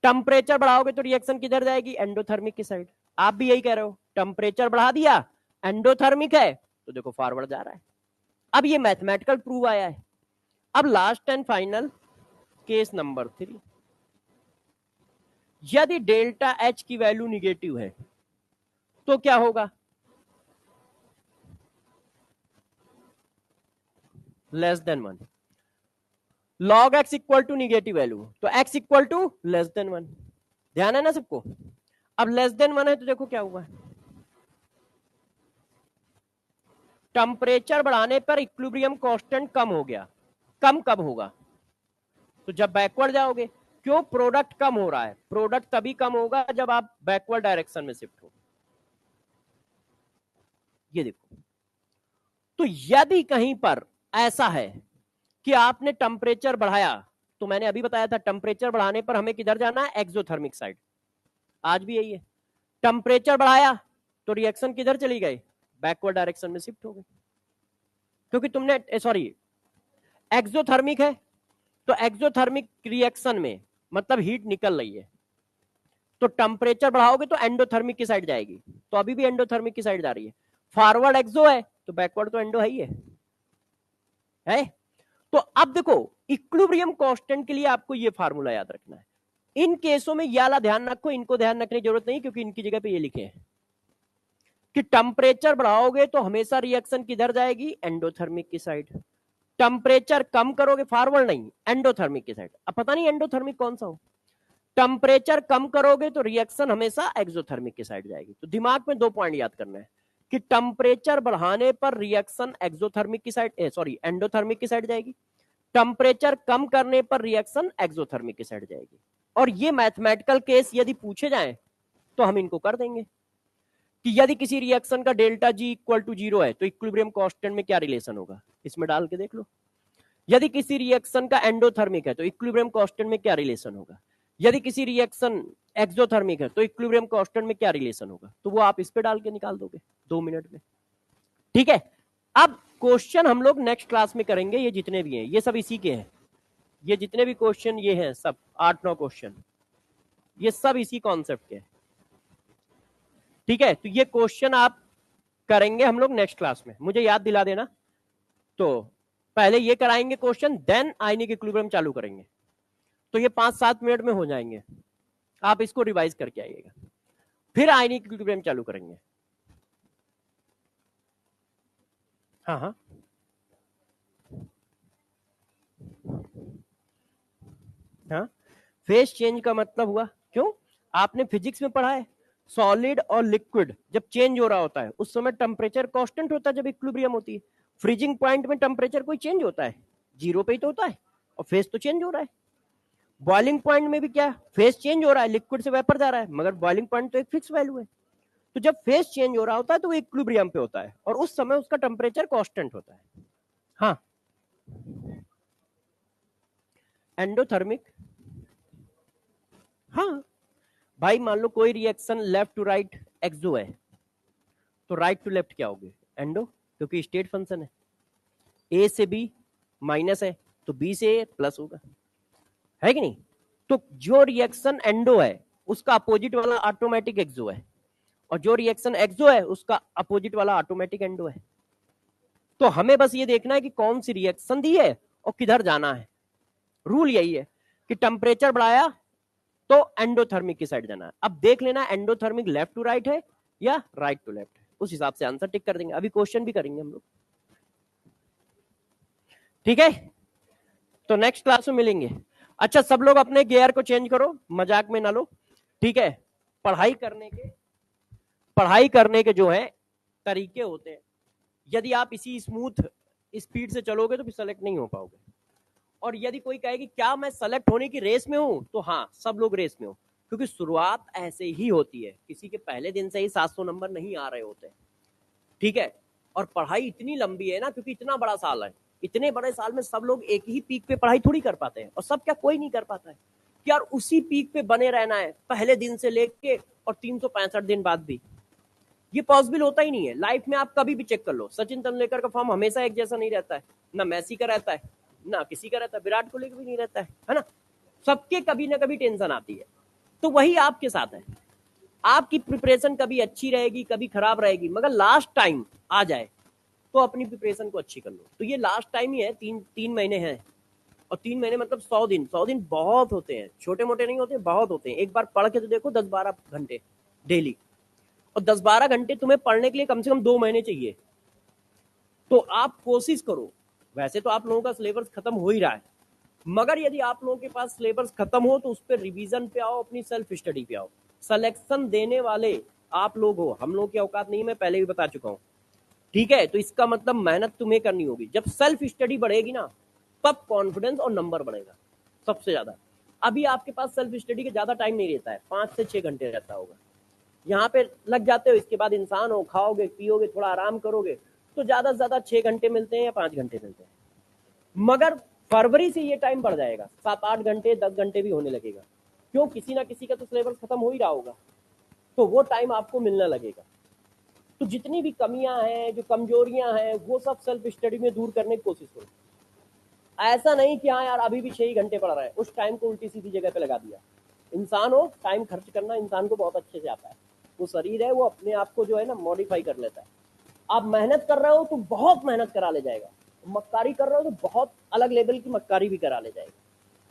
टेम्परेचर बढ़ाओगे तो रिएक्शन किधर जाएगी? एंडोथर्मिक की साइड। आप भी यही कह रहे हो, टेम्परेचर बढ़ा दिया, एंडोथर्मिक है, तो देखो फॉरवर्ड जा रहा है। अब ये मैथमेटिकल प्रूव आया है। अब last and final case number 3, यदि डेल्टा एच की वैल्यू निगेटिव है तो क्या होगा? Less than 1। log x equal to negative value, तो x equal to less than 1। ध्यान है ना सबको? अब लेस देन 1 है तो देखो क्या हुआ, टेम्परेचर बढ़ाने पर इक्विलिब्रियम कांस्टेंट कम हो गया। कम कब होगा? तो जब बैकवर्ड जाओगे। क्यों? प्रोडक्ट कम हो रहा है। प्रोडक्ट तभी कम होगा जब आप बैकवर्ड डायरेक्शन में शिफ्ट हो। ये देखो, तो यदि कहीं पर ऐसा है कि आपने टेम्परेचर बढ़ाया, तो मैंने अभी बताया था टेम्परेचर बढ़ाने पर हमें किधर जाना है? Exothermic side. आज भी यही है, टेम्परेचर बढ़ाया तो रिएक्शन किधर चली गई? बैकवर्ड डायरेक्शन में शिफ्ट हो गई, क्योंकि तुमने सॉरी एक्सोथर्मिक है, तो एक्सोथर्मिक रिएक्शन में मतलब हीट निकल रही है, तो टेम्परेचर बढ़ाओगे तो एंडोथर्मिक की साइड जाएगी, तो अभी भी एंडोथर्मिक की साइड जा रही है। फॉरवर्ड एक्सो है तो बैकवर्ड तो एंडो ही है? तो अब देखो, इक्विलिब्रियम कांस्टेंट के लिए आपको ये फार्मूला याद रखना है। इन केसों में ये वाला ध्यान रखो, इनको ध्यान रखने की जरूरत नहीं, क्योंकि इनकी जगह पे ये लिखे हैं कि टेम्परेचर बढ़ाओगे तो हमेशा रिएक्शन किधर जाएगी? एंडोथर्मिक की साइड। टेम्परेचर कम करोगे, फॉरवर्ड नहीं, एंडोथर्मिक की साइड। अब पता नहीं एंडोथर्मिक कौन सा हो। टेम्परेचर कम करोगे तो रिएक्शन हमेशा एक्सोथर्मिक की साइड जाएगी। तो दिमाग में 2 पॉइंट याद करना है कि टेम्परेचर बढ़ाने पर रिएक्शन एक्सोथर्मिक की साइड सॉरी एंडोथर्मिक की साइड जाएगी, टेम्परेचर कम करने पर रिएक्शन एक्सोथर्मिक की साइड जाएगी। और ये मैथमेटिकल केस यदि पूछे जाए तो हम इनको कर देंगे कि यदि किसी रिएक्शन का डेल्टा जी इक्वल टू 0 है तो इक्विलिब्रियम कांस्टेंट में क्या रिलेशन होगा? इसमें डाल के देख लो। यदि किसी रिएक्शन का एंडोथर्मिक है तो इक्विलिब्रियम कांस्टेंट में क्या रिलेशन होगा? यदि किसी रिएक्शन एक्सोथर्मिक है तो इक्विलिब्रियम कांस्टेंट में क्या रिलेशन होगा? तो वो आप इस पे डाल के निकाल दोगे 2 मिनट में। ठीक है, अब क्वेश्चन हम लोग नेक्स्ट क्लास में करेंगे। ये जितने भी हैं ये सब इसी के हैं, ये जितने भी क्वेश्चन ये हैं सब 8-9 क्वेश्चन ये सब इसी कॉन्सेप्ट के हैं। ठीक है, तो ये क्वेश्चन आप करेंगे हम लोग नेक्स्ट क्लास में, मुझे याद दिला देना। तो पहले ये कराएंगे क्वेश्चन, देन आयनिक इक्विलिब्रियम चालू करेंगे। तो ये 5-7 मिनट में हो जाएंगे, आप इसको रिवाइज करके आइएगा, फिर आयनिक इक्विलिब्रियम चालू करेंगे। हाँ हाँ हाँ, फेज चेंज का मतलब हुआ, क्यों? आपने फिजिक्स में पढ़ा है, सॉलिड और लिक्विड जब चेंज हो रहा होता है उस समय टेम्परेचर कांस्टेंट होता है जब इक्विलिब्रियम होती है। फ्रीजिंग पॉइंट में टेम्परेचर कोई चेंज होता है? 0 पे ही तो होता है, और फेज तो चेंज हो रहा है। बॉइलिंग पॉइंट में भी क्या, फेज चेंज हो रहा है, लिक्विड से वेपर जा रहा है, मगर बॉइलिंग पॉइंट तो एक फिक्स वैल्यू है। तो जब फेज चेंज हो रहा होता है तो वो इक्विलिब्रियम पे होता है, और उस समय उसका टेम्परेचर कांस्टेंट होता है। हाँ, एंडोथर्मिक। हाँ भाई, मान लो कोई रिएक्शन लेफ्ट टू राइट एक्सो है, तो राइट टू लेफ्ट क्या होगी? एंडो, क्योंकि स्टेट फंक्शन है। ए से बी माइनस है तो बी से ए प्लस होगा, है कि नहीं? तो जो रिएक्शन एंडो है उसका अपोजिट वाला ऑटोमेटिक एक्सो है, और जो रिएक्शन एक्सो है उसका अपोजिट वाला ऑटोमेटिक एंडो है। तो हमें बस ये देखना है कि कौन सी रिएक्शन दी है और किधर जाना है। रूल यही है कि टेम्परेचर बढ़ाया तो एंडोथर्मिक की साइड जाना है। अब देख लेना एंडोथर्मिक लेफ्ट टू राइट है या राइट टू लेफ्ट है, उस हिसाब से आंसर टिक कर देंगे। अभी क्वेश्चन भी करेंगे हम लोग, ठीक है। तो नेक्स्ट क्लास में मिलेंगे। अच्छा, सब लोग अपने गियर को चेंज करो, मजाक में ना लो, ठीक है। पढ़ाई करने के जो है तरीके होते हैं, यदि आप इसी स्मूथ स्पीड से चलोगे तो फिर सेलेक्ट नहीं हो पाओगे। और यदि कोई कहे कि क्या मैं सेलेक्ट होने की रेस में हूं, तो हाँ, सब लोग रेस में हो, क्योंकि शुरुआत ऐसे ही होती है, किसी के पहले दिन से ही 700 नंबर नहीं आ रहे होते, ठीक है। और पढ़ाई इतनी लंबी है ना, क्योंकि इतना बड़ा साल है, इतने बड़े साल में सब लोग एक ही पीक पे पढ़ाई थोड़ी कर पाते हैं, और सब क्या, कोई नहीं कर पाता है कि यार उसी पीक पे बने रहना है पहले दिन से लेके और 365 दिन बाद भी, ये पॉसिबल होता ही नहीं है। लाइफ में आप कभी भी चेक कर लो, सचिन तेंदुलकर का फॉर्म हमेशा एक जैसा नहीं रहता है, ना मैसी का रहता है, ना किसी का रहता है, विराट कोहली का भी नहीं रहता है ना। सबके कभी ना कभी टेंशन आती है। तो वही आपके साथ है, आपकी प्रिपरेशन कभी अच्छी रहेगी, कभी खराब रहेगी, मगर लास्ट टाइम आ जाए तो अपनी प्रिपरेशन को अच्छी कर लो। तो ये लास्ट टाइम ही है, तीन महीने हैं, और 3 महीने मतलब 100 दिन। 100 दिन बहुत होते हैं, छोटे मोटे नहीं होते, बहुत होते हैं। एक बार पढ़ के तो देखो 10-12 घंटे डेली, और 10-12 घंटे तुम्हें पढ़ने के लिए कम से कम 2 महीने चाहिए। तो आप कोशिश करो, वैसे तो आप लोगों का सिलेबस खत्म हो ही रहा है, मगर यदि आप लोगों के पास सिलेबस खत्म हो तो उस पर रिवीजन पे आओ, अपनी सेल्फ स्टडी पे आओ। सिलेक्शन देने वाले आप लोग हो, हम लोग की औकात नहीं, मैं पहले भी बता चुका हूं, ठीक है। तो इसका मतलब मेहनत तुम्हें करनी होगी। जब सेल्फ स्टडी बढ़ेगी ना, तब कॉन्फिडेंस और नंबर बढ़ेगा सबसे ज्यादा। अभी आपके पास सेल्फ स्टडी के ज्यादा टाइम नहीं रहता है, 5 से 6 घंटे रहता होगा, यहाँ पे लग जाते हो, इसके बाद इंसान हो, खाओगे पियोगे थोड़ा आराम करोगे, तो ज्यादा से ज्यादा 6 घंटे मिलते हैं या 5 घंटे मिलते हैं। मगर फरवरी से ये टाइम बढ़ जाएगा, 7-8 घंटे 10 घंटे भी होने लगेगा, क्यों, किसी ना किसी का तो सिलेबस खत्म हो ही रहा होगा, तो वो टाइम आपको मिलने लगेगा। तो जितनी भी कमियां हैं, जो कमजोरियां हैं, वो सब सेल्फ स्टडी में दूर करने की कोशिश करो। ऐसा नहीं कि हाँ यार अभी भी 6 घंटे पढ़ रहा है, उस टाइम को उल्टी सीधी जगह पे लगा दिया। इंसान हो, टाइम खर्च करना इंसान को बहुत अच्छे से आता है, वो शरीर है, वो अपने आप को जो है ना मॉडिफाई कर लेता है। आप मेहनत कर रहे हो तो बहुत मेहनत करा ले जाएगा, मक्कारी कर रहे हो तो बहुत अलग लेवल की मक्कारी भी करा ले जाएगा।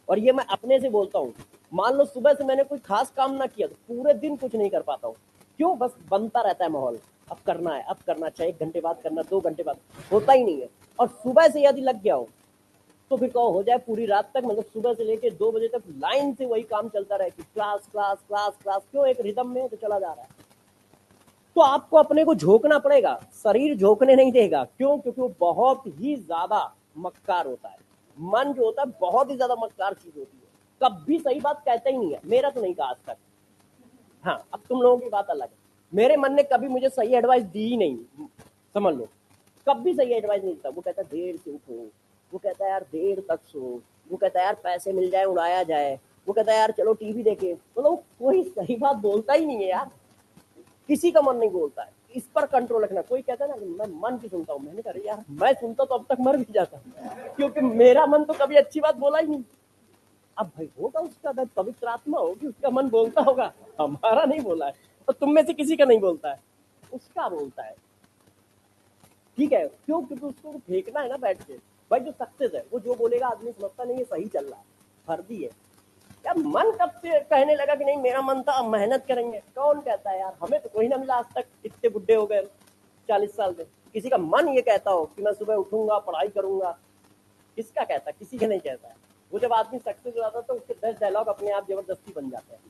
और ये मैं अपने से बोलता हूँ, मान लो सुबह से मैंने कोई खास काम ना किया तो पूरे दिन कुछ नहीं कर पाता हूँ, क्यों, बस बनता रहता है माहौल, अब करना है, अब करना, चाहे 1 घंटे बाद करना, 2 घंटे बाद, होता ही नहीं है। और सुबह से यदि लग गया हो तो फिर कहो हो जाए पूरी रात तक, मतलब सुबह से लेके 2 बजे तक लाइन से वही काम चलता रहे कि क्लास क्लास क्लास क्लास, क्यों, एक रिदम में तो चला जा रहा है। तो आपको अपने को झोंकना पड़ेगा, शरीर झोंकने नहीं देगा, क्यों, क्योंकि वो बहुत ही ज्यादा मक्कार होता है। मन जो होता है बहुत ही ज्यादा मक्कार चीज होती है, कभी सही बात कहता ही नहीं है, मेरा तो नहीं कहा आज तक। हाँ, अब तुम लोगों की बात अलग है, मेरे मन ने कभी मुझे सही एडवाइस दी ही नहीं, समझ लो, कभी सही एडवाइस नहीं देता। वो कहता है देर से उठो, वो कहता है यार देर तक सो, वो कहता है यार पैसे मिल जाए उड़ाया जाए, वो कहता है यार चलो टीवी देखे, मतलब कोई सही बात बोलता ही नहीं है यार, किसी का मन नहीं बोलता है। इस पर कंट्रोल रखना। कोई कहता है ना कि मैं मन की सुनता हूँ, मैंने कहा यार मैं सुनता तो अब तक मर भी जाता, क्योंकि मेरा मन तो कभी अच्छी बात बोला ही नहीं। अब भाई होगा उसका पवित्र आत्मा होगी, उसका मन बोलता होगा, हमारा नहीं बोला है, और तुम में से किसी का नहीं बोलता है, उसका बोलता है, ठीक है। क्यों, क्योंकि उसको फेंकना है ना बैठ के। भाई जो सक्सेस है वो जो बोलेगा आदमी समझता नहीं है सही चल रहा है, फर्जी है। यार मन कब से कहने लगा कि नहीं मेरा मन था, मेहनत करेंगे, कौन कहता है यार, हमें तो कोई ना मिला आज तक, इतने बुढ़े हो गए 40 साल में, किसी का मन ये कहता हो कि मैं सुबह उठूंगा पढ़ाई करूंगा, किसका कहता, किसी का नहीं कहता है। वो जब आदमी सक्सेस हो जाता है तो उसके 10 डायलॉग अपने आप जबरदस्ती बन जाते हैं,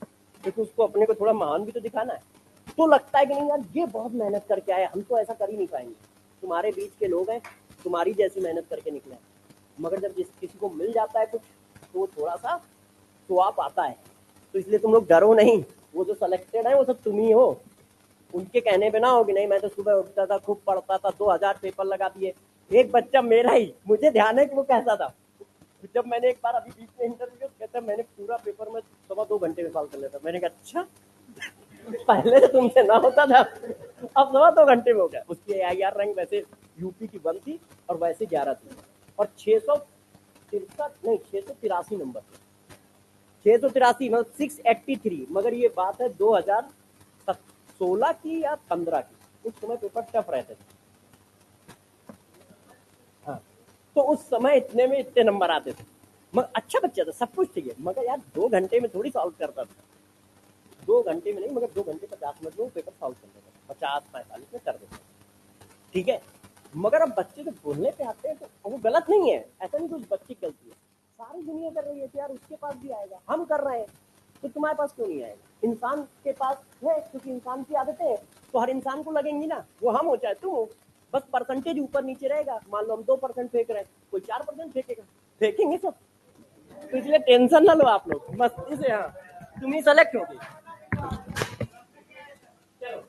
क्योंकि उसको अपने को थोड़ा महान भी तो दिखाना है। तो लगता है कि नहीं यार ये बहुत मेहनत करके आए, हम तो ऐसा कर ही नहीं पाएंगे। तुम्हारे बीच के लोग हैं, तुम्हारी जैसी मेहनत करके निकले, मगर जब किसी को मिल जाता है कुछ तो थोड़ा सा स्वाप आता है। तो इसलिए तुम लोग डरो नहीं, वो जो सिलेक्टेड है वो सब तुम ही हो, उनके कहने पे ना हो कि नहीं मैं तो सुबह उठता था खूब पढ़ता था 2000 पेपर लगा दिए। एक बच्चा मेरा ही, मुझे ध्यान है कि वो कैसा था, जब मैंने एक बार अभी बीच में इंटरव्यू कहता मैंने पूरा पेपर में 2.25 घंटे में सॉल्व कर लेता, मैंने कहा अच्छा पहले तो तुमसे ना होता था, अब 2.25 घंटे में हो गया। उसकी AIR रैंक वैसे यूपी की 1 थी और वैसे 11 थी, और 683 नंबर, 683 मतलब 683, मगर ये बात है 2016 की या 15 की, उस समय पेपर टफ रहते थे। हाँ, तो उस समय इतने में इतने नंबर आते थे, मगर अच्छा बच्चा था, सब कुछ चाहिए, मगर यार 2 घंटे में थोड़ी सॉल्व करता था। 2 घंटे में नहीं, मगर 2 घंटे 50 मिनट में वो पेपर सॉल्व कर देगा, 50-45 में कर देगा, ठीक है। मगर अब बच्चे जब बोलने पे आते हैं तो वो गलत नहीं है, ऐसा नहीं कुछ बच्चे की गलती है, सारी दुनिया कर रही है तो यार उसके पास भी आएगा, हम कर रहे हैं तो तुम्हारे पास क्यों नहीं आएगा। इंसान के पास है, क्योंकि इंसान की आदतें हैं, तो हर इंसान को लगेंगी ना, वो हम हो चाहे तुम हो, बस परसेंटेज ऊपर नीचे रहेगा। मान लो हम 2% फेंक रहे हैं, कोई 4% फेंकेगा, फेंकेंगे सब, तो इसलिए टेंशन ना लो आप लोग, मस्ती से। हाँ, तुम ही सेलेक्ट होगी। चलो